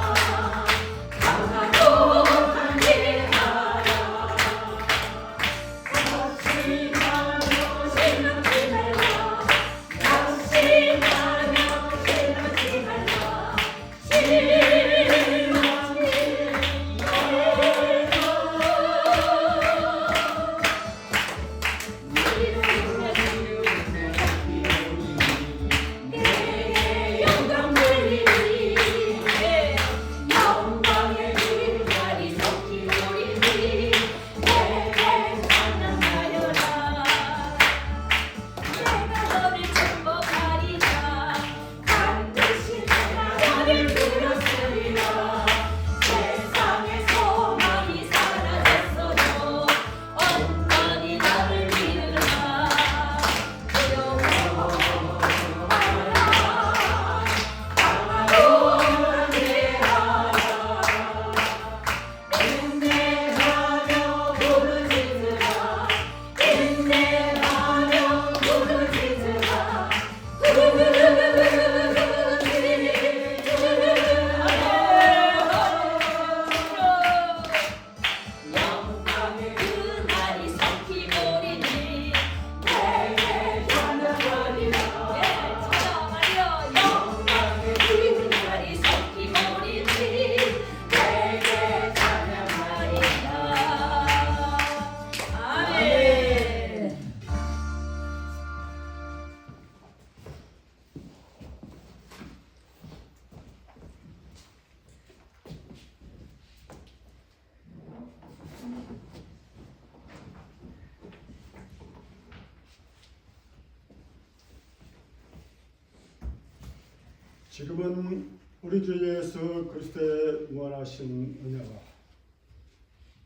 S5: 지금은 우리 주 예수 그리스도의 무한하신 은혜와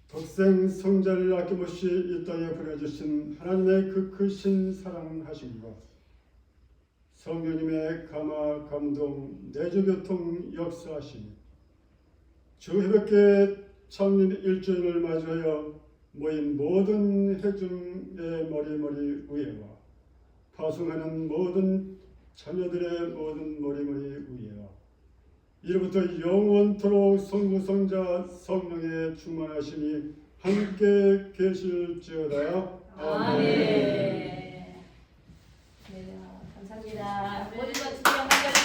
S5: 독생 성자를 아낌없이 이 땅에 보내주신 하나님의 그 크신 사랑하심과 성령님의 감화 감동 내주교통 역사하심이 주 회복계 창립 1주년을 맞이하여 모인 모든 회중의 머리머리 위에와 파송하는 모든 자녀들의 모든 머리머리 위에와 이로부터 영원토록 성부 성자 성령의 충만하심이 함께 계실지어다.
S1: 아멘. 네, 감사합니다. 모든 것 주님 감사합니다.